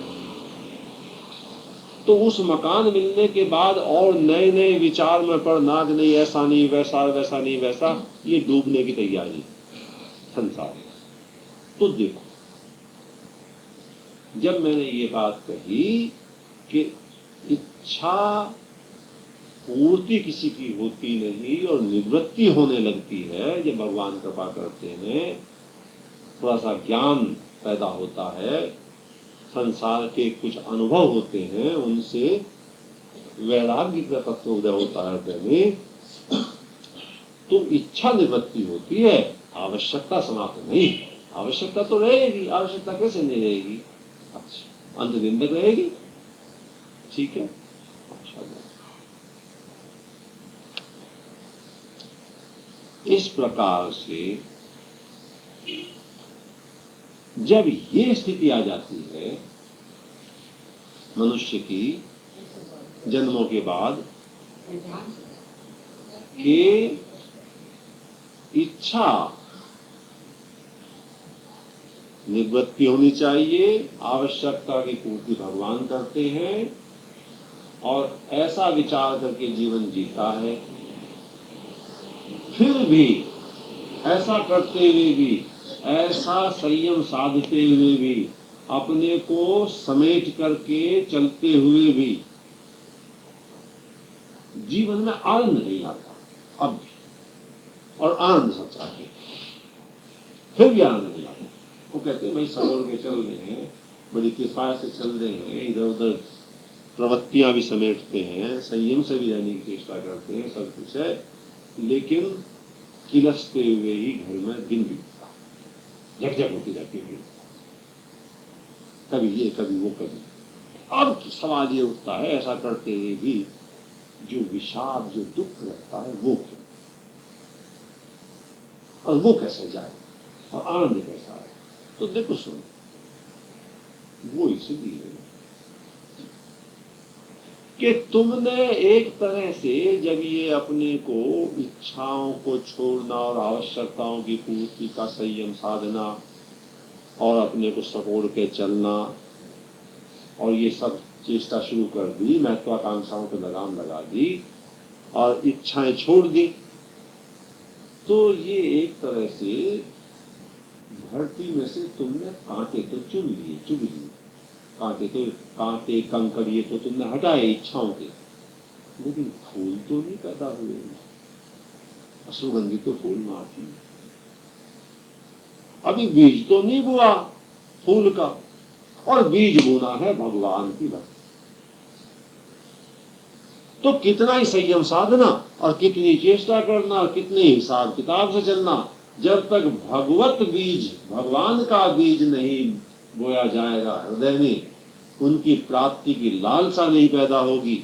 Speaker 2: तो उस मकान मिलने के बाद और नए नए विचार में पड़ना कि नहीं ऐसा नहीं वैसा, वैसा नहीं वैसा, ये डूबने की तैयारी संसार। तो देखो जब मैंने ये बात कही कि इच्छा पूर्ति किसी की होती नहीं और निवृत्ति होने लगती है, जब भगवान कृपा करते हैं, थोड़ा सा ज्ञान पैदा होता है, संसार के कुछ अनुभव होते हैं, उनसे वैराग्य का तत्व उदय होता है पहले, तो इच्छा निवृत्ति होती है, आवश्यकता समाप्त नहीं। आवश्यकता तो रहेगी, आवश्यकता कैसे नहीं रहेगी? अच्छा अंत दिन तक रहेगी, ठीक है। इस प्रकार से जब ये स्थिति आ जाती है मनुष्य की जन्मों के बाद कि इच्छा निवृत्ति होनी चाहिए, आवश्यकता की पूर्ति भगवान करते हैं, और ऐसा विचार करके जीवन जीता है, फिर भी ऐसा करते हुए भी, ऐसा संयम साधते हुए भी अपने को समेट करके चलते हुए भी जीवन में आनंद नहीं आता अब भी, और आनंद सब चाहते हैं, फिर भी आनंद नहीं आता। वो कहते हैं भाई संभल के चल रहे हैं, बड़ी किफायत से चल रहे हैं, इधर उधर प्रवृत्तियां भी समेटते हैं, संयम से भी रहने की चेष्टा करते हैं, सब कुछ है, लेकिन किलसते हुए ही घर में दिन बीतता, झकझक होती रहती है, कभी ये कभी वो कभी। अब सवाल ये उठता है, ऐसा करते हुए भी जो विषाद, जो दुख रहता है वो क्यों, और वो कैसे जाए, और आनंद कैसा आए? तो देखो सुनो, वो इसलिए कि तुमने एक तरह से जब ये अपने को इच्छाओं को छोड़ना और आवश्यकताओं की पूर्ति का संयम साधना और अपने को सपोड़ के चलना और ये सब चेष्टा शुरू कर दी, महत्वाकांक्षाओं पे लगाम लगा दी और इच्छाएं छोड़ दी, तो ये एक तरह से धरती में से तुमने कांटे तो चुन लिए, कांटे कंकड़ ये तो तुमने हटाए इच्छाओं के, लेकिन फूल तो नहीं पैदा हुए, सुगंधित तो फूल में आती है, अभी बीज तो नहीं बोआ फूल का, और बीज बोना है भगवान की भक्ति। तो कितना ही संयम साधना और कितनी चेष्टा करना, कितने हिसाब किताब से चलना, जब तक भगवत बीज, भगवान का बीज नहीं बोया जाएगा हृदय में, उनकी प्राप्ति की लालसा नहीं पैदा होगी,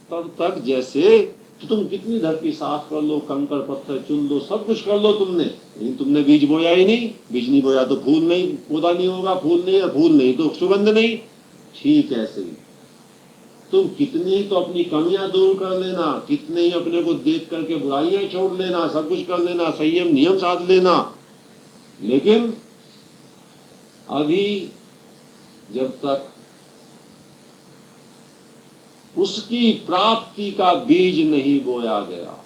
Speaker 2: तब तक जैसे तुम कितनी धरती साफ कर लो, कंकड़ पत्थर चुन लो, सब कुछ कर लो तुमने, लेकिन तुमने बीज बोया ही नहीं, बीज नहीं बोया तो फूल नहीं, पौधा नहीं होगा, फूल नहीं तो सुगंध नहीं। ठीक है, ऐसे ही तुम कितनी ही तो अपनी कमियां दूर कर लेना, कितने ही अपने को देख करके बुराइयां छोड़ लेना, सब कुछ कर लेना, संयम नियम साध लेना, लेकिन अभी जब तक उसकी प्राप्ति का बीज नहीं बोया गया,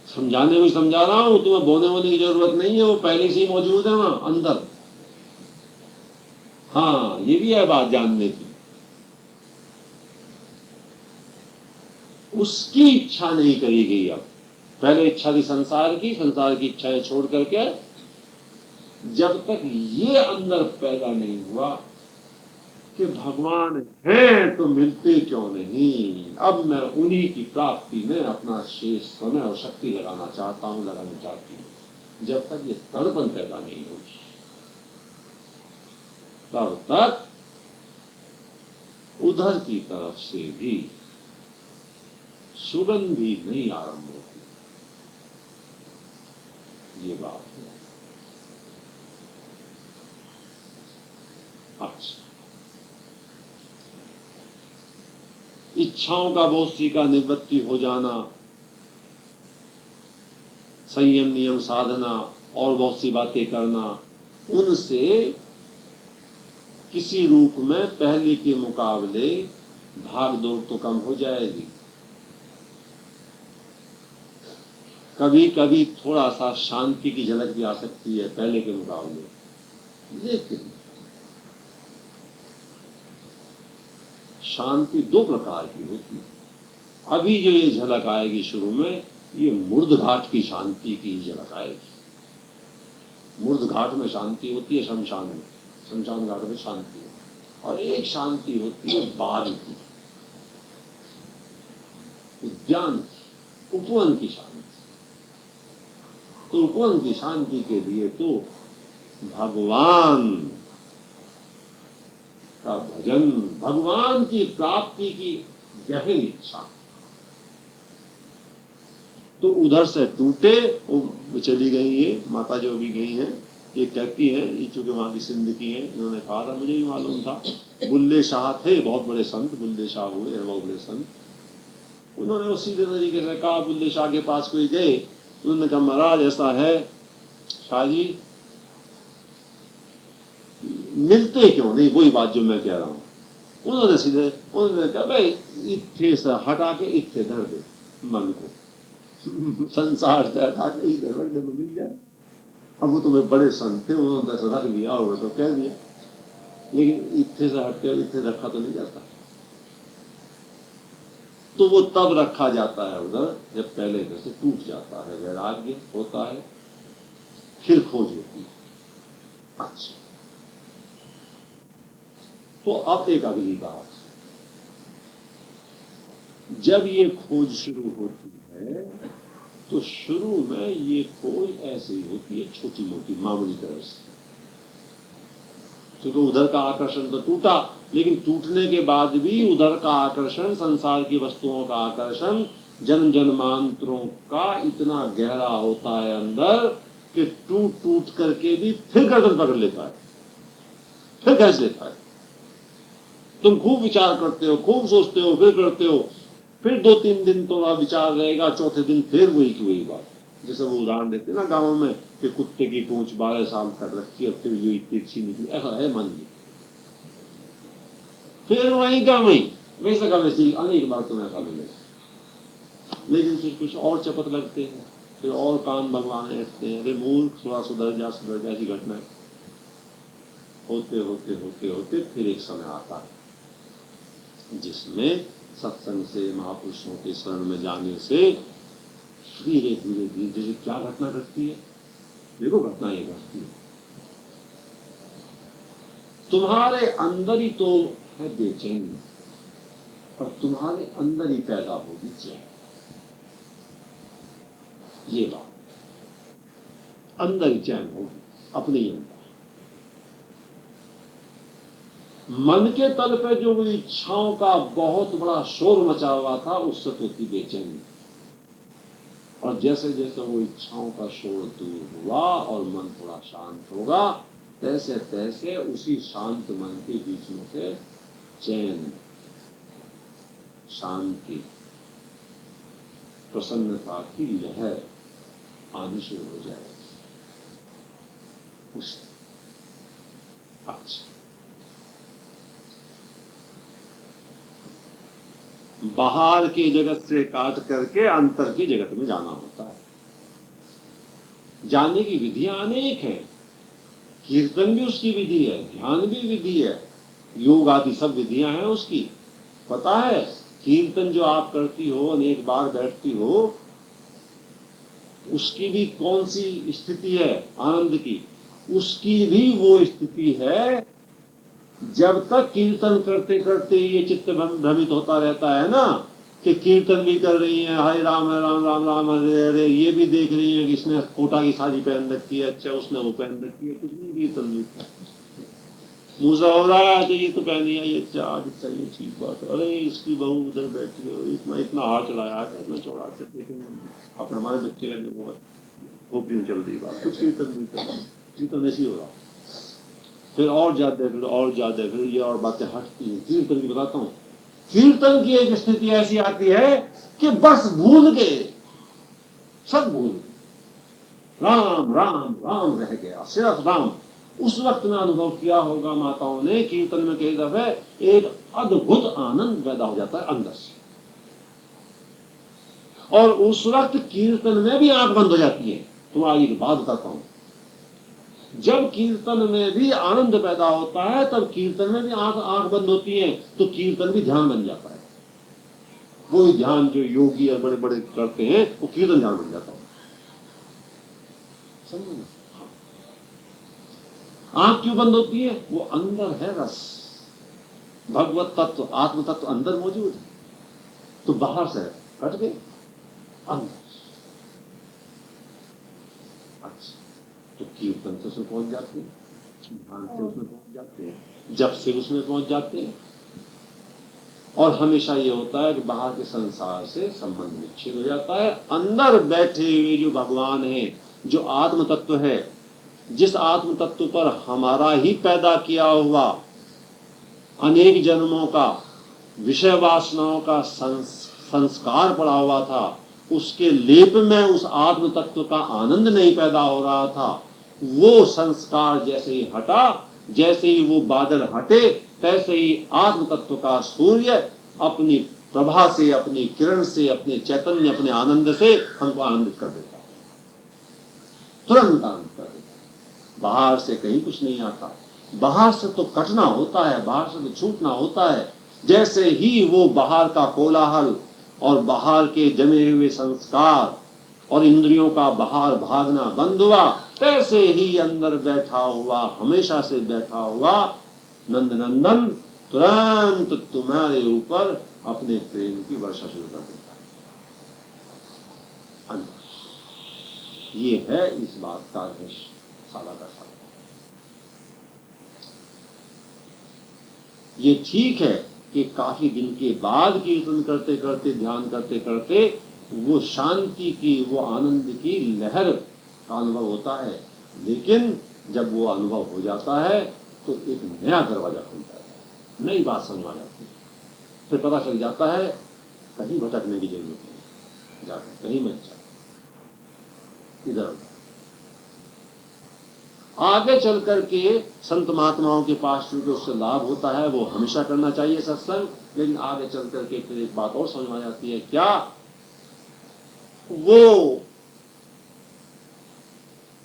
Speaker 2: समझाने में समझा रहा हूं, तुम्हें बोने होने की जरूरत नहीं है, वो पहले से ही मौजूद है वहां अंदर। हाँ, ये भी है बात जानने की। उसकी इच्छा नहीं करी गई, अब पहले इच्छा थी संसार की इच्छाएं छोड़ करके, जब तक ये अंदर पैदा नहीं हुआ कि भगवान हैं तो मिलते क्यों नहीं, अब मैं उन्हीं की प्राप्ति में अपना शेष समय और शक्ति लगाना चाहता हूं, लगाना चाहती हूं, जब तक ये तड़पन पैदा नहीं होगी तब तक उधर की तरफ से भी सुगंधी नहीं आरंभ होती, ये बात है। अच्छा, इच्छाओं का बहुत सी का निवृत्ति हो जाना, संयम नियम साधना और बहुत सी बातें करना, उनसे किसी रूप में पहले के मुकाबले भाग दौड़ तो कम हो जाएगी, कभी कभी थोड़ा सा शांति की झलक भी आ सकती है पहले के मुकाबले, लेकिन शांति दो प्रकार की होती है। अभी जो ये झलक आएगी शुरू में, ये मूर्ध घाट की शांति की झलक आएगी। मूर्ध घाट में शांति होती है, शमशान घाट में शांति है, और एक शांति होती है बाग की, उद्यान की, उपवन की शांति। तो उपवन की शांति के लिए तो भगवान का भजन, भगवान की प्राप्ति की गहरी इच्छा, तो उधर से टूटे, वो चली गई, ये माता जो भी गई हैं, ये कहती हैं, ये चूंकि वहां की सिंध की है, इन्होंने कहा था, मुझे भी मालूम था, बुल्ले शाह थे, बहुत बड़े संत, बुल्ले शाह हुए बहुत बड़े संत। उन्होंने वो सीधे तरीके से कहा, बुल्ले शाह के पास कोई गए, उन्होंने कहा महाराज ऐसा है शाह जी, मिलते क्यों नहीं, वही बात जो मैं कह रहा हूं। उन्होंने कहा भाई इत्थे से हटा के इत्थे धर दे मन को, संसार से हटा के इधर रख दे तो मिल जाए।
Speaker 1: अब वो तुम्हें बड़े संत थे, उन्होंने ऐसा रख लिया और तो कह दिया, लेकिन इतने से हटके इतने रखा तो नहीं जाता। तो वो तब रखा जाता है उधर जब पहले इधर से टूट जाता है, वैराग्य होता है, फिर खोज होती है। अच्छा, तो अब एक अगली बात, जब ये खोज शुरू होती है तो शुरू में ये खोज ऐसे ही होती है, छोटी मोटी मामूली तरह से, क्योंकि उधर का आकर्षण तो टूटा, लेकिन टूटने के बाद भी उधर का आकर्षण, संसार की वस्तुओं का आकर्षण जन्म जन्मांतरों का इतना गहरा होता है अंदर कि टूट टूट करके भी फिर गर्दन पकड़ लेता है, फिर खींच लेता है। तुम खूब विचार करते हो, खूब सोचते हो, फिर करते हो, फिर 2-3 दिन तो विचार रहेगा, चौथे दिन फिर वही की वही बात। जैसे वो उदाहरण देते ना गांव में कि कुत्ते की पूंछ 12 साल तक रखी और फिर ये तिरछी निकली, ऐसा है मन में, फिर वही का वही, वैसे का वैसी अनेक बार तुम्हें ऐसा मिलेगा। लेकिन फिर कुछ और चपत लगते हैं, फिर और कान भगवान ऐसे हैं, अरे मूर्ख, थोड़ा सुधर जा ऐसी घटना होते होते होते होते फिर एक समय आता है जिसमें सत्संग से, महापुरुषों के शरण में जाने से धीरे धीरे धीरे धीरे क्या घटना घटती है। देखो घटना ये घटती है, तुम्हारे अंदर ही तो है बेचैनी, और तुम्हारे अंदर ही पैदा होगी चैन। ये बात, अंदर ही चैन होगी अपने ही अंदर। मन के तल पे जो इच्छाओं का बहुत बड़ा शोर मचा हुआ था, उससे तो थी बेचैनी, और जैसे जैसे वो इच्छाओं का शोर दूर हुआ और मन थोड़ा शांत होगा, तैसे तैसे उसी शांत मन के बीच में से चैन, शांति, प्रसन्नता की लहर आनी शुरू हो जाएगी। अच्छा, बाहर के जगत से काट करके अंतर की जगत में जाना होता है। जाने की विधियां अनेक हैं, कीर्तन भी उसकी विधि है, ध्यान भी विधि है, योग आदि सब विधियां हैं उसकी। पता है, कीर्तन जो आप करती हो, अनेक बार बैठती हो, उसकी भी कौन सी स्थिति है आनंद की? उसकी भी वो स्थिति है जब तक कीर्तन करते करते ये चित्त भ्रमित होता रहता है ना, कि कीर्तन भी कर रही है, हरे राम राम राम राम हरे हरे, ये भी देख रही है कि इसने कोटा की साड़ी पहन रखी है, अच्छा उसने वो पहन रखी है, कुछ नहीं कीर्तन नहीं, मुंह से हो रहा है तो ये तो पहनी है, ये अच्छा ये ठीक बात है, अरे इसकी बहू उधर बैठी है, इतना इतना हाथ चलाया, इतना चौड़ा से देखेंगे, अब हमारे बच्चे का वो भी चल रही बात, कुछ कीर्तन नहीं कर रहा, कीर्तन ऐसी हो रहा, फिर और ज्यादा, फिर और ज्यादा, फिर ये और बातें हटती हैं। कीर्तन की बताता हूँ, कीर्तन की एक स्थिति ऐसी आती है कि बस भूल गए, सब भूल गए, राम राम राम रह गया, सिर्फ राम। उस वक्त में अनुभव किया होगा माताओं ने, कीर्तन में कई दफे एक अद्भुत आनंद पैदा हो जाता है अंदर से, और उस वक्त कीर्तन में भी आंख बंद हो जाती है। तुम्हारी एक बात बताता हूं, जब कीर्तन में भी आनंद पैदा होता है, तब कीर्तन में भी आंख बंद होती है, तो कीर्तन भी ध्यान बन जाता है। वो ध्यान जो योगी और बड़े बड़े करते हैं, वो कीर्तन ध्यान बन जाता है, समझो ना। आंख क्यों बंद होती है? वो अंदर है रस, भगवत तत्व, आत्म तत्व अंदर मौजूद है, तो बाहर से कट गए अंदर। अच्छा, तो कीर्तन से उसमें पहुंच जाते हैं, ध्यान से उसमें पहुंच जाते हैं, जब से उसमें पहुंच जाते हैं, और हमेशा ये होता है कि बाहर के संसार से संबंध विच्छेद हो जाता है। अंदर बैठे हुए जो भगवान है, जो आत्म तत्व है, जिस आत्म तत्व पर हमारा ही पैदा किया हुआ अनेक जन्मों का विषय वासनाओं का संस्कार पड़ा हुआ था, उसके लेप में उस आत्म तत्व का आनंद नहीं पैदा हो रहा था। वो संस्कार जैसे ही हटा, जैसे ही वो बादल हटे, तैसे ही आत्म तत्व का सूर्य अपनी प्रभा से, अपनी किरण से, अपने चैतन्य, अपने आनंद से हमको आनंदित कर देता है, तुरंत आनंद कर देता है। बाहर से कहीं कुछ नहीं आता, बाहर से तो कटना होता है, बाहर से तो छूटना होता है। जैसे ही वो बाहर का कोलाहल और बाहर के जमे हुए संस्कार और इंद्रियों का बाहर भागना बंद हुआ, तैसे ही अंदर बैठा हुआ, हमेशा से बैठा हुआ नंद नंदन तुरंत तुम्हारे ऊपर अपने प्रेम की वर्षा शुरू कर देता है। ये है इस बात का रहस्य, साला का साला। ये ठीक है कि काफी दिन के बाद कीर्तन करते करते, ध्यान करते करते वो शांति की, वो आनंद की लहर का अनुभव होता है, लेकिन जब वो अनुभव हो जाता है तो एक नया दरवाजा खुलता है, नई बात समझ आ जाती है। फिर पता चल जाता है कहीं भटकने की जरूरत नहीं, जाकर कहीं मत जाओ, इधर आगे चल करके संत महात्माओं के पास चूंकि उससे लाभ होता है, वो हमेशा करना चाहिए सत्संग। लेकिन आगे चल करके फिर एक बात और समझ में आ जाती है, क्या वो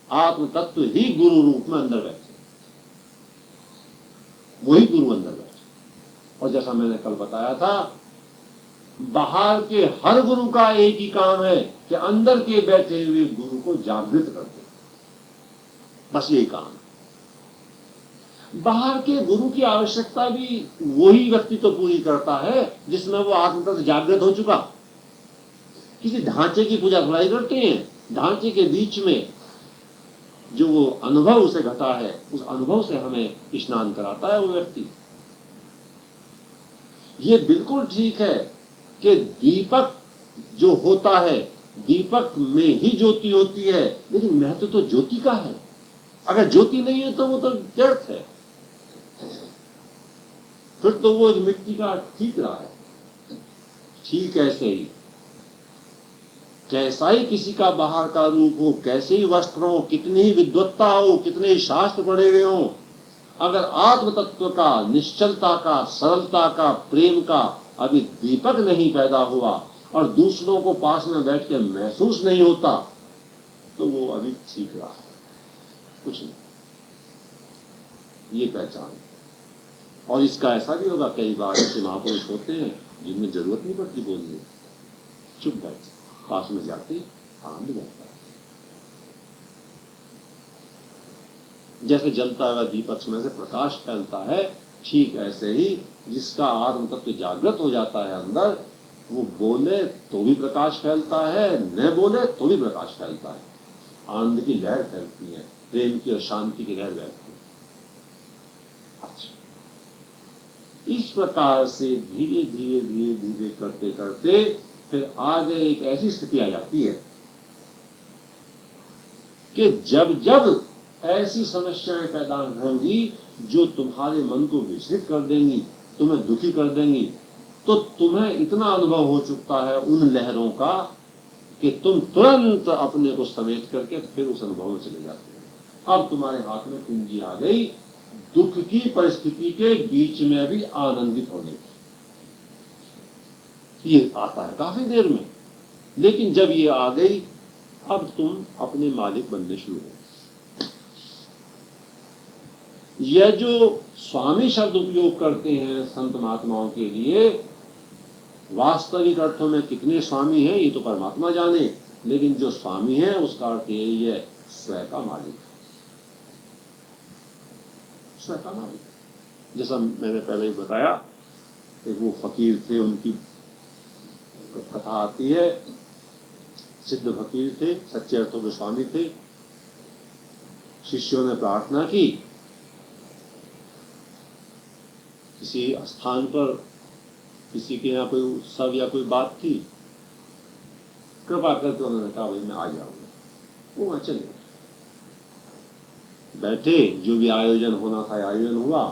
Speaker 1: आत्म तत्व ही गुरु रूप में अंदर बैठे, वही गुरु अंदर बैठे। और जैसा मैंने कल बताया था, बाहर के हर गुरु का एक ही काम है कि अंदर के बैठे हुए गुरु को जागृत कर दे, बस यही काम है। बाहर के गुरु की आवश्यकता भी वही व्यक्ति तो पूरी करता है जिसमें वो आत्मतत्व जागृत हो चुका। किसी ढांचे की पूजा थोड़ा ही करते हैं, ढांचे के बीच में जो वो अनुभव उसे घटा है, उस अनुभव से हमें स्नान कराता है वो व्यक्ति। ये बिल्कुल ठीक है कि दीपक जो होता है, दीपक में ही ज्योति होती है, लेकिन महत्व तो ज्योति का है। अगर ज्योति नहीं है तो वो तो व्यर्थ है, फिर तो वो मिट्टी का ठीक रहा है। ठीक ऐसे ही कैसा ही किसी का बाहर का रूप हो, कैसे ही वस्त्र हो, कितनी ही विद्वत्ता हो, कितने ही शास्त्र पढ़े हुए हो, अगर आत्म तत्व का, निश्चलता का, सरलता का, प्रेम का अभी दीपक नहीं पैदा हुआ और दूसरों को पास में बैठ के महसूस नहीं होता, तो वो अभी ठीक रहा है, कुछ नहीं। ये पहचान। और इसका ऐसा भी होगा, कई बार ऐसे महापुरुष होते हैं जिनमें जरूरत नहीं पड़ती बोलने, चुप बैठ, पास में जाते आनंद रहता है। जैसे जलता हुआ दीपक में से प्रकाश फैलता है, ठीक ऐसे ही जिसका आत्म तत्व जागृत हो जाता है अंदर, वो बोले तो भी प्रकाश फैलता है, न बोले तो भी प्रकाश फैलता है। आनंद की लहर फैलती है, प्रेम की और शांति की लहर फैलती है। अच्छा, इस प्रकार से धीरे धीरे धीरे धीरे करते करते फिर आगे एक ऐसी स्थिति आ जाती है कि जब जब ऐसी समस्याएं पैदा होंगी जो तुम्हारे मन को विचलित कर देंगी, तुम्हें दुखी कर देंगी, तो तुम्हें इतना अनुभव हो चुका है उन लहरों का कि तुम तुरंत अपने को समेट करके फिर उस अनुभव में चले जाते हो। अब तुम्हारे हाथ में कुंजी आ गई दुख की परिस्थिति के बीच में भी आनंदित होने की। ये आता है काफी देर में, लेकिन जब ये आ गई, अब तुम अपने मालिक बनने शुरू हो। यह जो स्वामी शब्द उपयोग करते हैं संत महात्माओं के लिए, वास्तविक अर्थों में कितने स्वामी हैं ये तो परमात्मा जाने, लेकिन जो स्वामी है उसका अर्थ यही है, स्वयं का मालिक, स्वयं का मालिक। जैसा मैंने पहले ही बताया कि वो फकीर थे, उनकी कथा आती है, सिद्ध फकीर थे, सच्चे अर्थों के स्वामी थे। शिष्यों ने प्रार्थना की, किसी स्थान पर किसी के यहाँ कोई उत्सव या कोई बात थी, कृपा करके उन्होंने कहा भाई मैं आ जाऊंगा। वो वहां चले बैठे, जो भी आयोजन होना था आयोजन हुआ,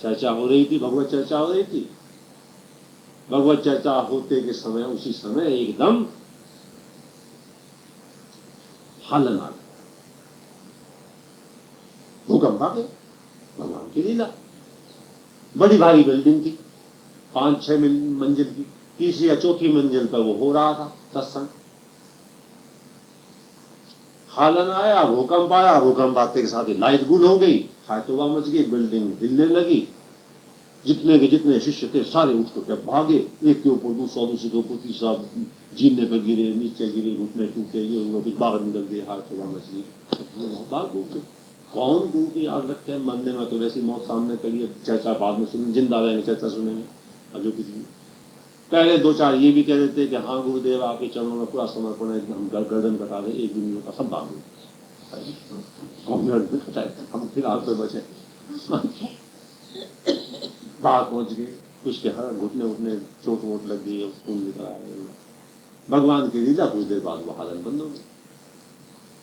Speaker 1: चर्चा हो रही थी, भगवत चर्चा हो रही थी। भगवत चर्चा होते के समय उसी समय एकदम हालन आ गया, भूकंप आ गया। भगवान की लीला। बड़ी भारी बिल्डिंग थी, 5-6 मंजिल की, तीसरी या चौथी मंजिल पर वो हो रहा था सत्संग। हालन आया, भूकंप आया, भूकंप आते के साथ ही लाइट गुल हो गई, हाथों मच गई, बिल्डिंग हिलने लगी। जितने के जितने शिष्य थे सारे उठ के भागे, एक के ऊपर दूसरा, दूसरे के ऊपर तीसरा, जीने पर गिरे, नीचे गिरे, घुटने टूटे, ये हुआ, कुछ बाहर निकल गए, हाथों मच गई। कौन गुरु की याद रखते हैं? मरने में तो वैसी मौत सामने करिए, चर्चा बाद में सुन, जिंदा रहेंगे चर्चा सुनेंगे। अब जो कुछ भी पहले दो चार ये भी कह देते कि हाँ गुरुदेव आपके चरणों में पूरा समर्पण है, हम गर्दन कटा दें, एक दिन का सब भाग हम फिर आप पे बचे। बात पहुंच गई, उसके हर घुटने उठने चोट वोट लग गई, खून निकल आया। भगवान की लीला, कुछ देर बाद वो हालत बंद हो गई,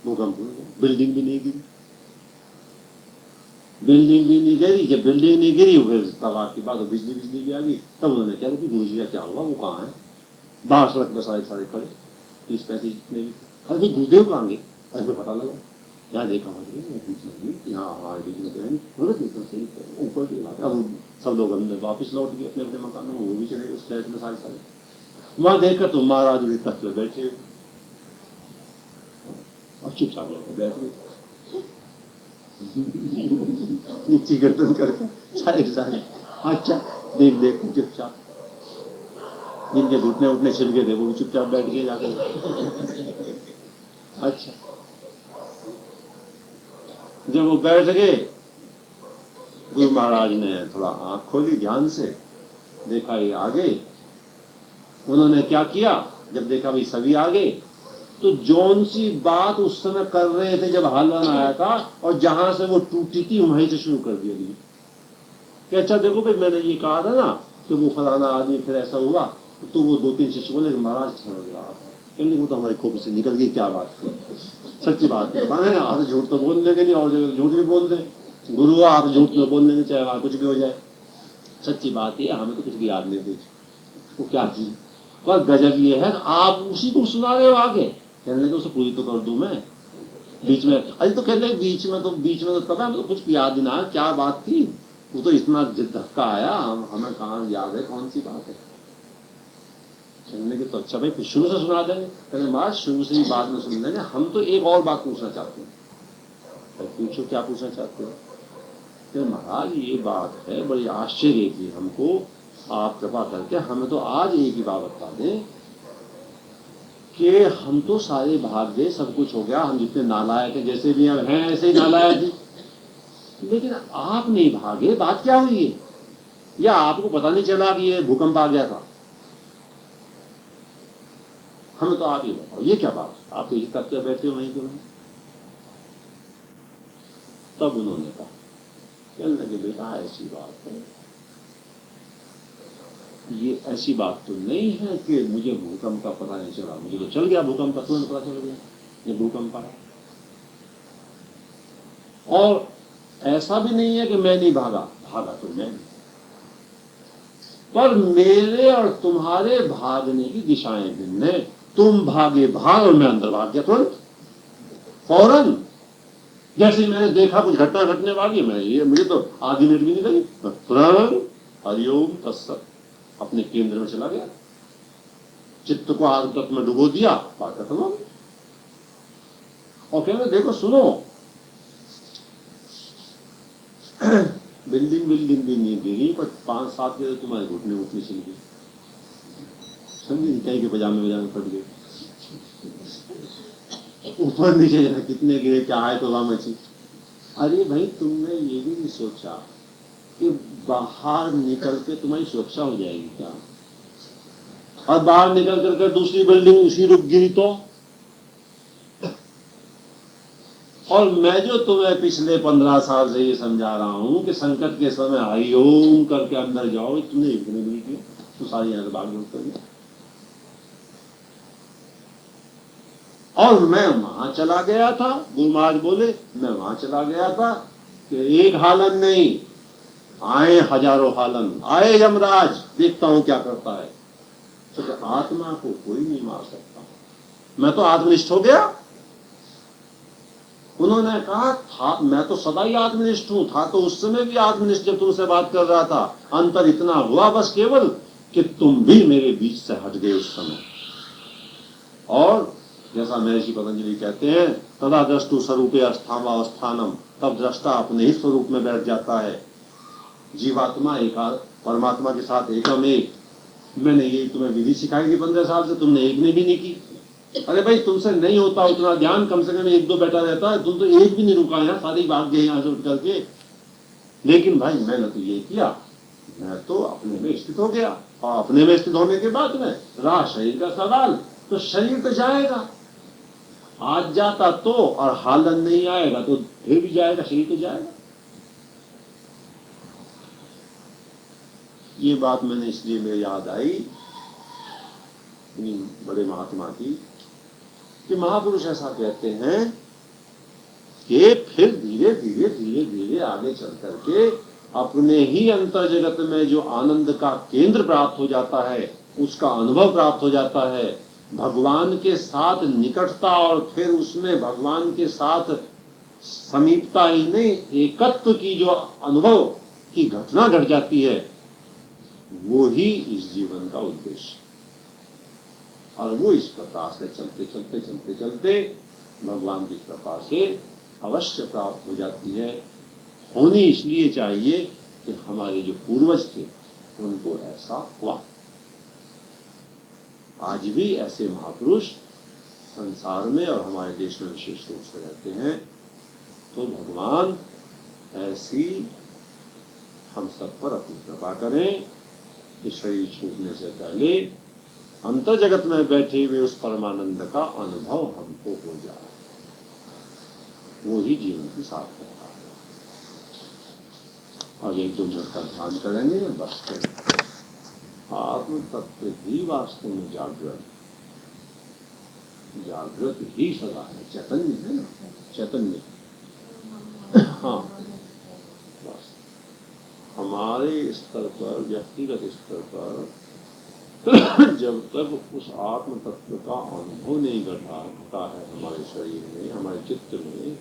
Speaker 1: भूकंप हो गया, बिल्डिंग भी नहीं गिरी। बिल्डिंग भी नहीं गिरी, जब बिल्डिंग नहीं गिरी फिर तब आपकी बात बिजली बिजली भी आ गई। तब उन्होंने क्या कि गुरु जी का क्या हुआ, वो कहाँ है? बाहर सड़क पर सारे सारे खड़े, 30-35 जितने भी, अरे गुरुदेव कहाँ गए? अरे पता लगा, यहाँ देखा यहाँ ऊपर की बात। अब सब लोग अंदर वापिस लौट गए अपने अपने मकान में, वो भी चले उस फ्लैट में सारे। वहां देखकर तो महाराज भी तख्त पे बैठे और चुपचाप बैठ गए, नीचे गर्दन करके सारे। अच्छा देख देख चुपचाप, जिनके घुटने उठने छिल गए थे वो भी चुपचाप बैठ गए जाकर। अच्छा जब वो बैठ गए, गुरु महाराज ने थोड़ा आंख खोली, ध्यान से देखा ये आ गए। उन्होंने क्या किया, जब देखा भाई सभी आ गए, तो जौन सी बात उस समय कर रहे थे जब हालन आया था और जहां से वो टूटी थी वहीं से शुरू कर दिया कि अच्छा देखो भाई मैंने ये कहा था ना कि वो फलाना आदमी फिर ऐसा हुआ। तो वो 2-3 शिष्य बोले महाराज समझ रहा था, वो तो हमारी खोपड़ी से निकल गई, क्या बात थी, सच्ची बात है। आप झूठ तो बोल देंगे नहीं, और जगह झूठ भी बोल दें, गुरु आप झूठ में बोल देंगे चाहे वहां कुछ भी हो जाए। सच्ची बात है, हमें तो कुछ भी याद नहीं थी वो क्या थी। पर गजब ये है आप उसी को सुना रहे हो आगे, कहने लगे उसे पूरी तो कर दूं मैं, बीच में अरे तो कहने लगे बीच में तो तब हमें तो कुछ याद ही ना क्या बात थी, वो तो इतना धक्का आया, हमें कहाँ याद है कौन सी बात है। कहने लगे तो अच्छा भाई फिर शुरू से सुना देंगे। कहने महाराज शुरू से ही बात में सुन लेंगे, हम तो एक और बात पूछना चाहते हैं। पूछो क्या पूछना चाहते हो? कहने महाराज ये बात है बड़ी आश्चर्य की, हमको आप कृपा करके हमें तो आज एक ही बात बता दें कि हम तो सारे भाग गए, सब कुछ हो गया, हम जितने नालायक हैं जैसे भी हैं ऐसे ही नालायक हैं, लेकिन आप नहीं भागे, बात क्या हुई है? या आपको पता नहीं चला कि ये भूकंप आ गया था? हमें तो आप ही बताओ ये क्या बात, आप यही करते बैठे हो वहीं क्यों? तब उन्होंने कहा, कहने लगे बेटा ऐसी बात है, ये ऐसी बात तो नहीं है कि मुझे भूकंप का पता नहीं चला, मुझे तो चल गया भूकंप का, तुरंत पता चल गया ये भूकंप आया। और ऐसा भी नहीं है कि मैं नहीं भागा, भागा तो मैं, पर मेरे और तुम्हारे भागने की दिशाएं भिन्न है। तुम भागे भाग और मैं अंदर भाग गया तुरंत फौरन, जैसे ही मैंने देखा कुछ घटना घटने वाली, मैं ये मुझे तो आधी मिनट भी नहीं लगी, तुरंत हरिओम तत्सत अपने केंद्र में चला गया, चित्त को आग तत्व में डुबो दिया, बात खत्म हो गई। और कहने देखो सुनो, बिल्डिंग भी नहीं गिरी, पर 5-7 के तुम्हारे घुटने उठने चल गए, समझे, कहीं के पजामे फट गए, ऊपर नीचे जाए कितने गिरे, क्या है तो वहां मची। अरे भाई तुमने ये भी नहीं सोचा कि बाहर निकल के तुम्हारी सुरक्षा हो जाएगी क्या, और बाहर निकल करके दूसरी बिल्डिंग उसी रुक गिरी तो। और मैं जो तुम्हें पिछले 15 साल से ये समझा रहा हूं कि संकट के समय हरिओम करके अंदर जाओ, तुमने एक दिन नहीं किया तो सारी यहां से भाग कर गया। और मैं वहां चला गया था, गुरु महाराज बोले मैं वहां चला गया था कि एक हालन नहीं आए हजारों हालन, आए यमराज, देखता हूं क्या करता है। तो आत्मा को कोई नहीं मार सकता, मैं तो आत्मनिष्ठ हो गया। उन्होंने कहा था मैं तो सदा ही आत्मनिष्ठ हूं, था तो उस समय भी आत्मनिष्ठ जब तुमसे बात कर रहा था, अंतर इतना हुआ बस केवल कि तुम भी मेरे बीच से हट गए उस समय। और जैसा महर्षि पतंजलि कहते हैं, तदा द्रष्टु स्वरूपे अस्थानम, तब दृष्टा अपने ही स्वरूप में बैठ जाता है। जीवात्मा एक परमात्मा के साथ एकम एक। मैंने ये तुम्हें विधि सिखाई थी 15 साल से, तुमने एक ने भी नहीं की। अरे भाई, तुमसे नहीं होता उतना ध्यान, कम से कम एक दो बैठा रहता है, तुम तो एक भी नहीं रुका है, सारी भाग गए यहां से उठ करके। लेकिन भाई मैंने तो ये किया, मैं तो अपने में स्थित हो गया, और अपने में स्थित होने के बाद में रहा शरीर का सवाल, तो शरीर तो जाएगा, आज जाता तो, और हालन नहीं आएगा तो फिर भी जाएगा, शरीर तो जाएगा। ये बात मैंने इसलिए मेरे याद आई बड़े महात्मा की, कि महापुरुष ऐसा कहते हैं कि फिर धीरे धीरे धीरे धीरे आगे चल करके अपने ही अंतर जगत में जो आनंद का केंद्र प्राप्त हो जाता है, उसका अनुभव प्राप्त हो जाता है, भगवान के साथ निकटता, और फिर उसमें भगवान के साथ समीपता ही नहीं, एकत्व की जो अनुभव की घटना घट जाती है, वो ही इस जीवन का उद्देश्य। और वो इस प्रकार से चलते चलते चलते चलते भगवान की कृपा से अवश्य प्राप्त हो जाती है। होनी इसलिए चाहिए कि हमारे जो पूर्वज थे उनको ऐसा हुआ। आज भी ऐसे महापुरुष संसार में और हमारे देश में विशेष रूप से रहते हैं। तो भगवान ऐसी हम सब पर अपनी कृपा करें कि शरीर छूटने से पहले अंतर जगत में बैठे हुए उस परमानंद का अनुभव हमको हो जाए, वो ही जीवन की सार्थकता है। और एक दो मिनट का ध्यान करेंगे बस। आत्म तत्व ही वास्तव में जागृत, जागृत ही सदा है, चैतन्य है ना, चैतन्य। हाँ, बस हमारे स्तर पर, व्यक्तिगत स्तर पर जब तक उस आत्म तत्व का अनुभव नहीं घटा है हमारे शरीर में, हमारे चित्त में,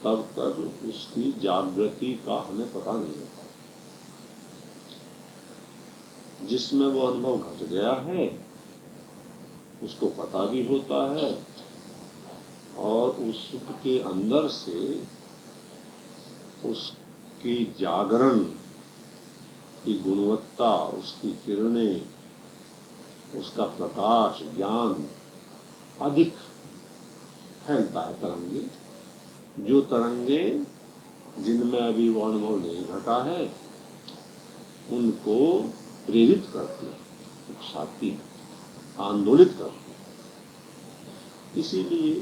Speaker 1: तब तक उसकी जागृति का हमें पता नहीं होता। जिसमें वो अनुभव घट गया है उसको पता भी होता है, और उसके अंदर से उसकी जागरण की गुणवत्ता, उसकी किरणें, उसका प्रकाश, ज्ञान अधिक फैलता है। तरंगे, जो तरंगे जिनमें अभी वो अनुभव नहीं घटा है उनको प्रेरित करती है, उकसाती है, आंदोलित करती है। इसीलिए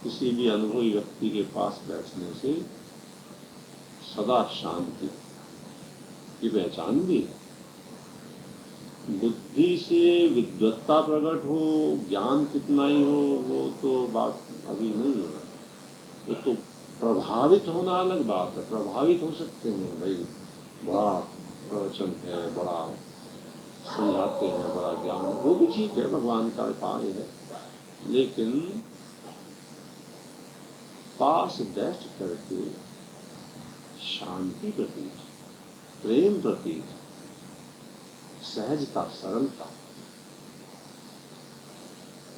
Speaker 1: किसी भी अनुभवी व्यक्ति के पास बैठने से सदा शांति की पहचान भी है। बुद्धि से विद्वत्ता प्रकट हो, ज्ञान कितना ही हो, वो तो बात अभी नहीं है। वो तो प्रभावित होना अलग बात है। प्रभावित हो सकते हैं, भाई बड़ा प्रवचन है, बड़ा समझाते हैं, बड़ा ज्ञान, वो भी ठीक है, भगवान का उपाय है। लेकिन पास बैठ करके शांति प्रति, प्रेम प्रति, सहजता, सरलता,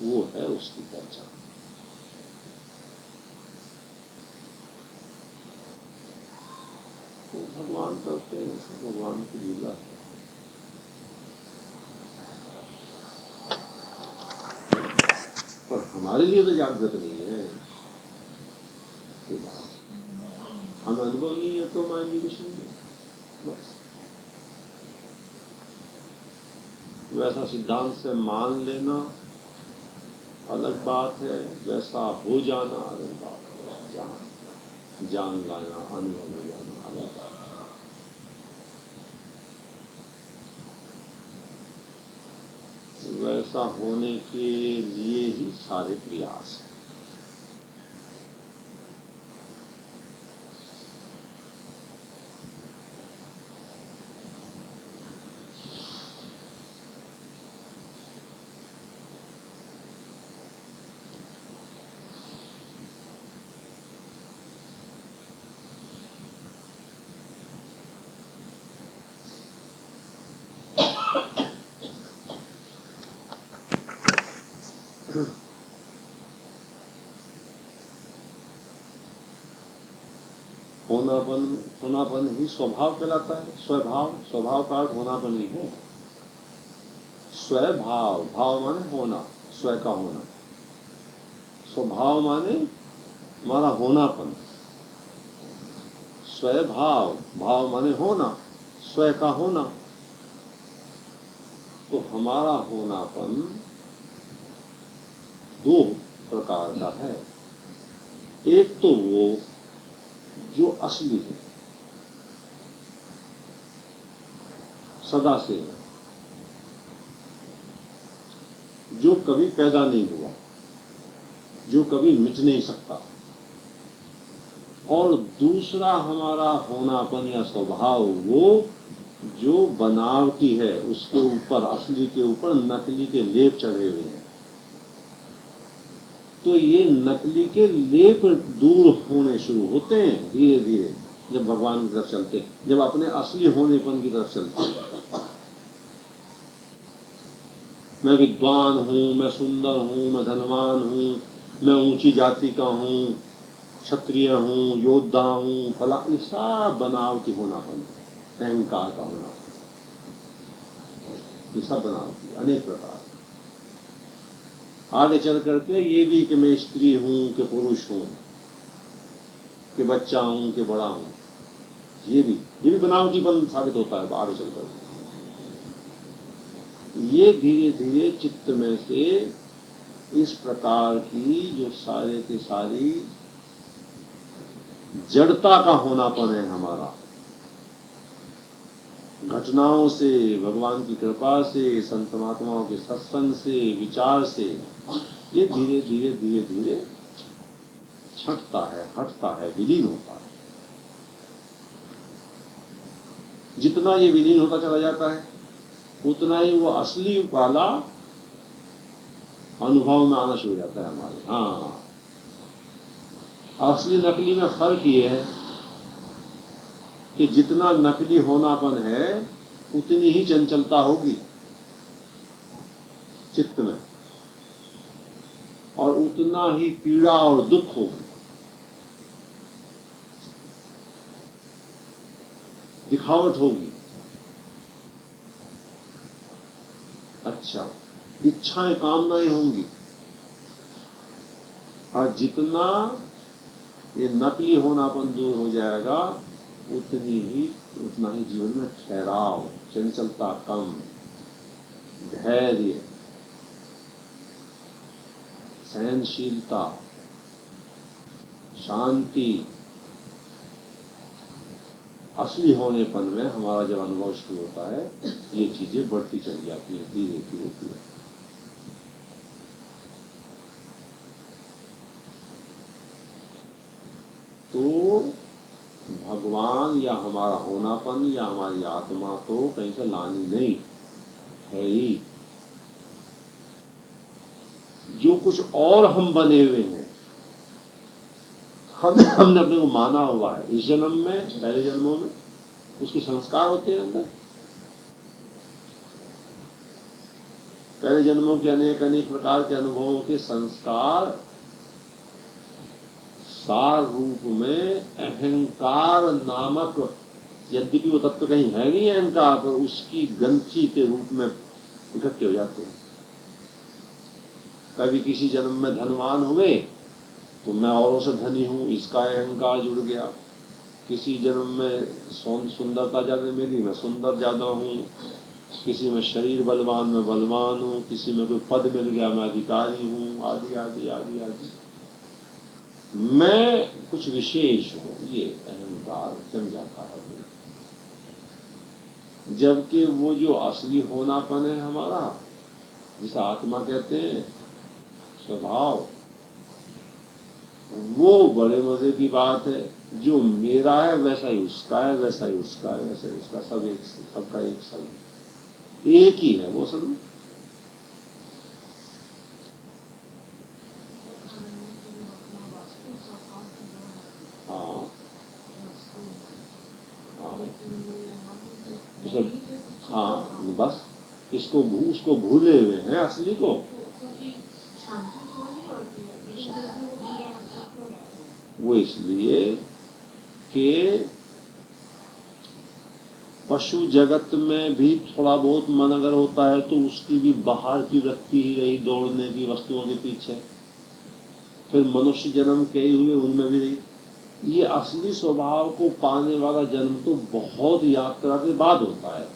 Speaker 1: वो है उसकी पहचान। तो भगवान करते हैं, भगवान की लीला है। पर हमारे लिए तो जागृत नहीं है, हम अनुभव नहीं है तो मान लीजिए बस। वैसा सिद्धांत से मान लेना अलग बात है, वैसा हो जाना अलग बात है। जान लाना, अनुभव हो जाना अलग बात है। वैसा होने के लिए ही सारे प्रयास हैं। होनापन ही स्वभाव कहलाता है। स्वभाव का अर्थ होनापन ही है। स्वभाव, भाव माने होना, स्व का होना। स्वभाव माने हमारा होनापन। स्वभाव, भाव माने होना, स्व का होना। तो हमारा होनापन दो प्रकार का है। एक तो वो जो असली है, सदा से है, जो कभी पैदा नहीं हुआ, जो कभी मिट नहीं सकता। और दूसरा हमारा होनापन या स्वभाव वो जो बनावटी है, उसके ऊपर, असली के ऊपर नकली के लेप चढ़े हुए हैं। तो ये नकली के लेप दूर होने शुरू होते हैं धीरे धीरे जब भगवान की तरफ चलते हैं, जब अपने असली होनेपन की तरफ चलते हैं। मैं विद्वान हूं, मैं सुंदर हूं, मैं धनवान हूं, मैं ऊंची जाति का हूं, क्षत्रिय हूं, योद्धा हूं, फला, ये सब बनावटी होनापन, अहंकार का होना, ये सब बनावटी अनेक प्रकार। आगे चल करके ये भी कि मैं स्त्री हूं कि पुरुष हूं, कि बच्चा हूं कि बड़ा हूं, ये भी बनावटीपन साबित होता है आगे चल कर। ये धीरे धीरे चित्त में से इस प्रकार की जो सारे की सारी जड़ता का होनापन है हमारा, घटनाओं से, भगवान की कृपा से, संत महात्माओं के सत्संग से, विचार से, ये धीरे धीरे धीरे धीरे छटता है, हटता है, विलीन होता है। जितना ये विलीन होता चला जाता है उतना ही वो असली वाला अनुभव में आना शुरू हो जाता है हमारे। हाँ, असली नकली में फर्क ये है कि जितना नकली होनापन है उतनी ही चंचलता होगी चित्त में, और उतना ही पीड़ा और दुख होगी, दिखावट होगी। अच्छा, इच्छाएं, कामनाएं होंगी। और जितना ये नकली होनापन दूर हो जाएगा उतना ही जीवन में ठहराव, चंचलता कम, धैर्य, सहनशीलता, शांति, असली होनेपन में हमारा जब अनुभव शुरू होता है ये चीजें बढ़ती चली जाती है धीरे धीरे धीरे। तो भगवान या हमारा होनापन या हमारी आत्मा तो कहीं से लानी नहीं है ही। जो कुछ और हम बने हुए हैं, हमने अपने को माना हुआ है इस जन्म में, पहले जन्मों में उसके संस्कार होते हैं अंदर। पहले जन्मों के अनेक अनेक प्रकार के अनुभवों के संस्कार सार रूप में अहंकार नामक, यद्यपि वो तत्व कहीं है नहीं अहंकार, पर उसकी ग्रंथि के रूप में इकट्ठे हो जाते हैं। कभी किसी जन्म में धनवान हुए तो मैं औरों से धनी हूं, इसका अहंकार जुड़ गया। किसी जन्म में सुंदरता ज्यादा मिली, मैं सुंदर ज्यादा हूं। किसी में शरीर बलवान, मैं बलवान हूं। किसी में कोई पद मिल गया, मैं अधिकारी हूं, आदि आदि आदि आदि। मैं कुछ विशेष हूं, ये अहंकार जम जाता है। जबकि वो जो असली होनापन है हमारा, जिसे आत्मा कहते हैं, स्वभाव, वो बड़े मजे की बात है। जो मेरा है वैसा ही उसका है, वैसा ही उसका है, वैसा ही उसका, सब एक, सबका एक सब एक ही है वो सब। हाँ हाँ, बस उसको भूले हुए हैं असली को। वो इसलिए कि पशु जगत में भी थोड़ा बहुत मन अगर होता है तो उसकी भी बाहर की वृत्ति ही रही, दौड़ने की वस्तुओं के पीछे। फिर मनुष्य जन्म कई हुए, उनमें भी रही। ये असली स्वभाव को पाने वाला जन्म तो बहुत यात्रा के बाद होता है,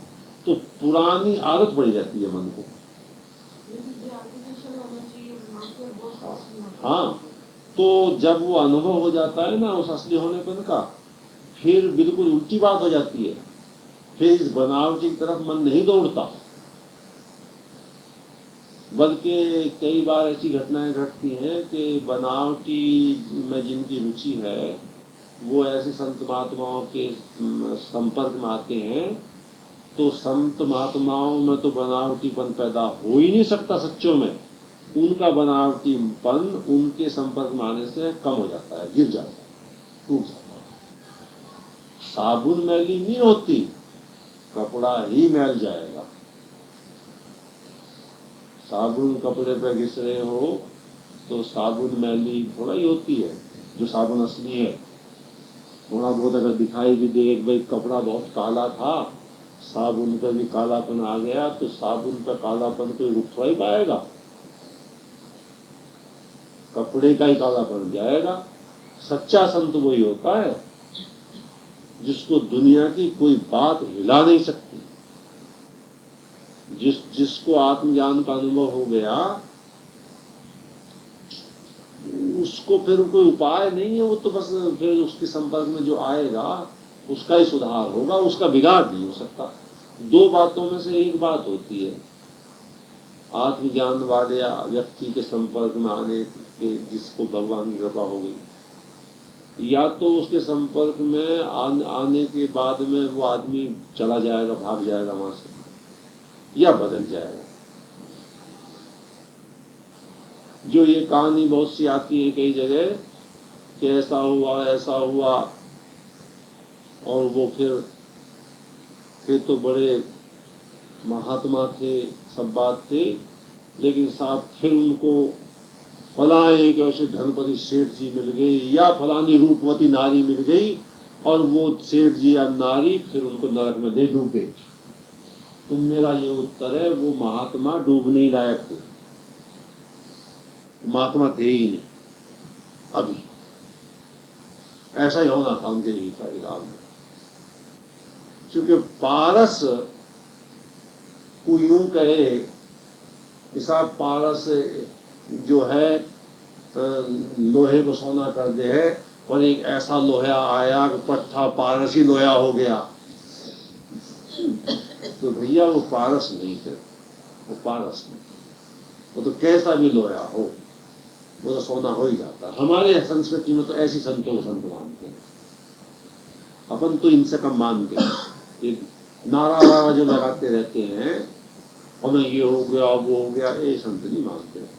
Speaker 1: तो पुरानी आदत पड़ी रहती है मन को। हाँ, तो जब वो अनुभव हो जाता है ना उस असली होनेपन का, फिर बिल्कुल उल्टी बात हो जाती है। फिर इस बनावटी की तरफ मन नहीं दौड़ता, बल्कि कई बार ऐसी घटनाएं घटती हैं कि बनावटी में जिनकी रुचि है वो ऐसे संत महात्माओं के संपर्क में आते हैं, तो संत महात्माओं में तो बनावटीपन पैदा हो ही नहीं सकता सच्चों में। उनका बनावटीपन उनके संपर्क में आने से कम हो जाता है, गिर जाता है, टूट जाता है। साबुन मैली नहीं होती, कपड़ा ही मैल जाएगा। साबुन कपड़े पे घिस रहे हो तो साबुन मैली थोड़ा ही होती है, जो साबुन असली है। थोड़ा बहुत अगर दिखाई भी दे, एक भाई कपड़ा बहुत काला था, साबुन पर भी कालापन आ गया, तो साबुन पर कालापन कोई रुक थोड़ा ही पाएगा, कपड़े का ही कालापन जाएगा। सच्चा संत वही होता है जिसको दुनिया की कोई बात हिला नहीं सकती, जिसको आत्मज्ञान का अनुभव हो गया, उसको फिर कोई उपाय नहीं है, वो तो बस फिर उसके संपर्क में जो आएगा उसका ही सुधार होगा, उसका बिगाड़ नहीं हो सकता। दो बातों में से एक बात होती है, आत्मज्ञान वाले व्यक्ति के संपर्क में आने के, जिसको भगवान की कृपा हो गई, या तो उसके संपर्क में आने के बाद में वो आदमी चला जाएगा, भाग जाएगा वहां से, या बदल जाएगा। जो ये कहानी बहुत सी आती है कई जगह कि ऐसा हुआ, और वो फिर तो बड़े महात्मा थे, सब बात थे, लेकिन साहब फिर उनको फलाए एक ऐसे धनपति सेठ जी मिल गए, या फलानी रूपवती नारी मिल गई, और वो सेठ जी या नारी फिर उनको नरक में दे डूब गई। तो मेरा ये उत्तर है, वो महात्मा डूबने ही लायक थे, महात्मा थे ही नहीं। अभी ऐसा ही होना था उनके लिए काल में, क्योंकि पारस को यूं कहे कि साहब पारस जो है लोहे को सोना कर दे है, और एक ऐसा लोहा आया कि पट्टा पारस ही लोहा हो गया। तो भैया वो पारस नहीं थे, वो पारस नहीं, वो तो कैसा भी लोहा हो वो तो सोना हो ही जाता। हमारे संस्कृति में तो ऐसी संतों को संत मानते हैं, अपन तो इनसे कम मानते हैं। एक नारा वारा जो लगाते रहते हैं, हमें ये हो गया वो हो गया, ये संत नहीं मानते हैं।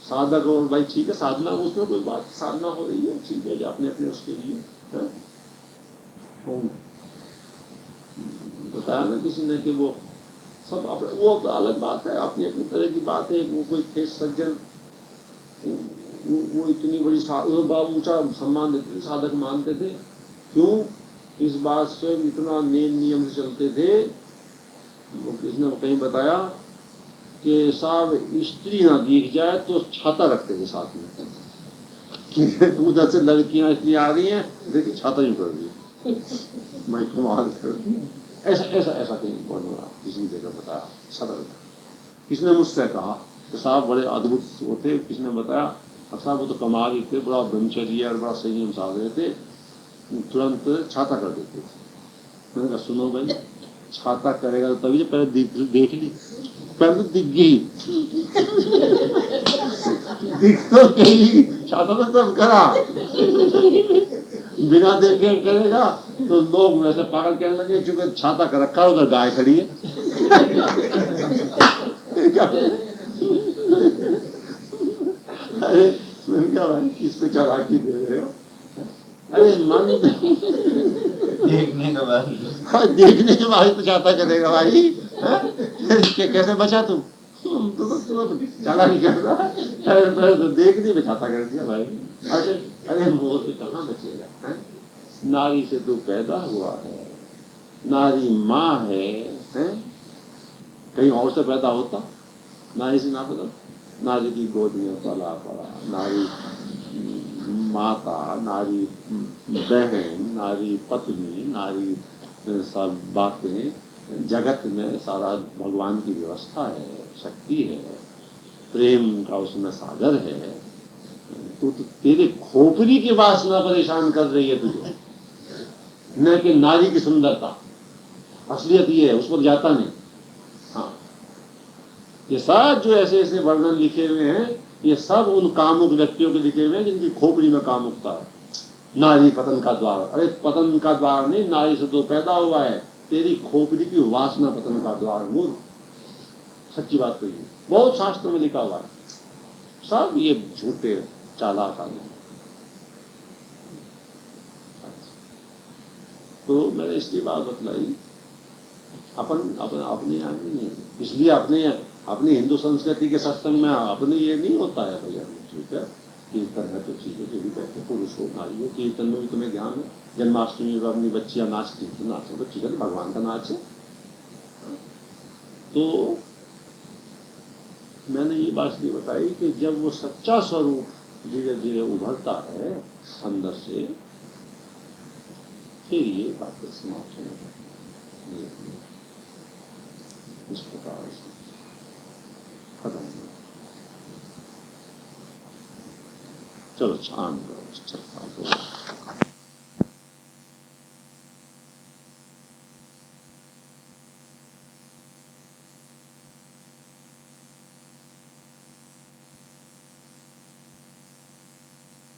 Speaker 1: साधक और भाई ठीक है, साधना उसमें कोई बात, साधना हो रही है ठीक है, अपने अपने उसके लिए बताया ना किसी ने कि वो सब अपने, वो अलग बात है, अपनी अपनी तरह की बात है। वो कोई थे सज्जन, वो इतनी बड़ी ऊंचा सम्मान देते थे, साधक मानते थे। क्यों? इस बात से इतना नियम से चलते थे। वो किसी ने कहीं बताया कि साहब स्त्री ना दिख जाए तो छाता रखते थे साथ में, उधर से लड़कियां इतनी आ रही हैं, देखिए छाता ही कर दी, मैं कमाल कर। ऐसा ऐसा ऐसा कहीं कौन हो रहा, किसी जगह बताया, सरल। किसने मुझसे कहा कि साहब बड़े अद्भुत होते, किसने बताया साहब वो तो कमाल ही थे, बड़ा ब्रह्मचर्य और बड़ा संयम साध रहे थे, तुरंत छाता कर देते थे। मैंने कहा सुनो भाई, छाता करेगा तो तभी पहले देख ली, पहले तो दिख गई, दिख तो गई, छाता तो सब करा, बिना देखे करेगा तो लोग वैसे पागल कहने लगे, चूंकि छाता कर रखा उधर गाय खड़ी है। अरे क्या भाई, किस पे चालाकी दे रहे हो? अरे मन देखने के बाद तो छाता करेगा भाई, कैसे बचा तुम? तो चला नहीं कर रहा, अरे तो देख नहीं बिठाता कर दिया भाई। अरे अरे मोह से कहाँ बचेगा है? नारी से तू पैदा हुआ है, नारी माँ है? कहीं और से पैदा होता, नारी से ना पैदा, नारी की गोद में पला पड़ा, नारी माता, नारी बहन, नारी पत्नी, नारी सब बातें, जगत में सारा भगवान की व्यवस्था है, शक्ति है, प्रेम का उसमें सागर है। तो तेरे खोपड़ी की वासना परेशान कर रही है तुझे, न कि नारी की सुंदरता। असलियत ये है, उस पर जाता नहीं। हाँ, ये सब जो ऐसे ऐसे वर्णन लिखे हुए हैं, ये सब उन कामुक व्यक्तियों के लिखे हुए हैं जिनकी खोपड़ी में कामुकता है। नारी पतन का द्वार, अरे पतन का द्वार नहीं, नारी से तो पैदा हुआ है, तेरी खोपड़ी की वासना पतन का द्वार। मूर्ख, सच्ची बात तो ये बहुत शास्त्र में लिखा हुआ है, सब ये झूठे चालाक आदमी। तो मैंने इसलिए बात बतलाई, अपन अपने यहाँ नहीं, इसलिए अपने हिंदू संस्कृति के सत्संग में अपने ये नहीं होता है भैया। ठीक है, कीर्तन है तो चीजें जो भी कहते हैं, पुरुष हो नारी हो, कीर्तन में भी तुम्हें ध्यान है। जन्माष्टमी में अपनी बच्चियां नाचती तो नाचो, तो ठीक है, भगवान का नाच है। तो मैंने ये बात नहीं बताई कि जब वो सच्चा स्वरूप धीरे धीरे उभरता है अंदर से, फिर ये बातें समाप्त होने लगती हैं। इस प्रकार से खत्म। चलो शांत करो,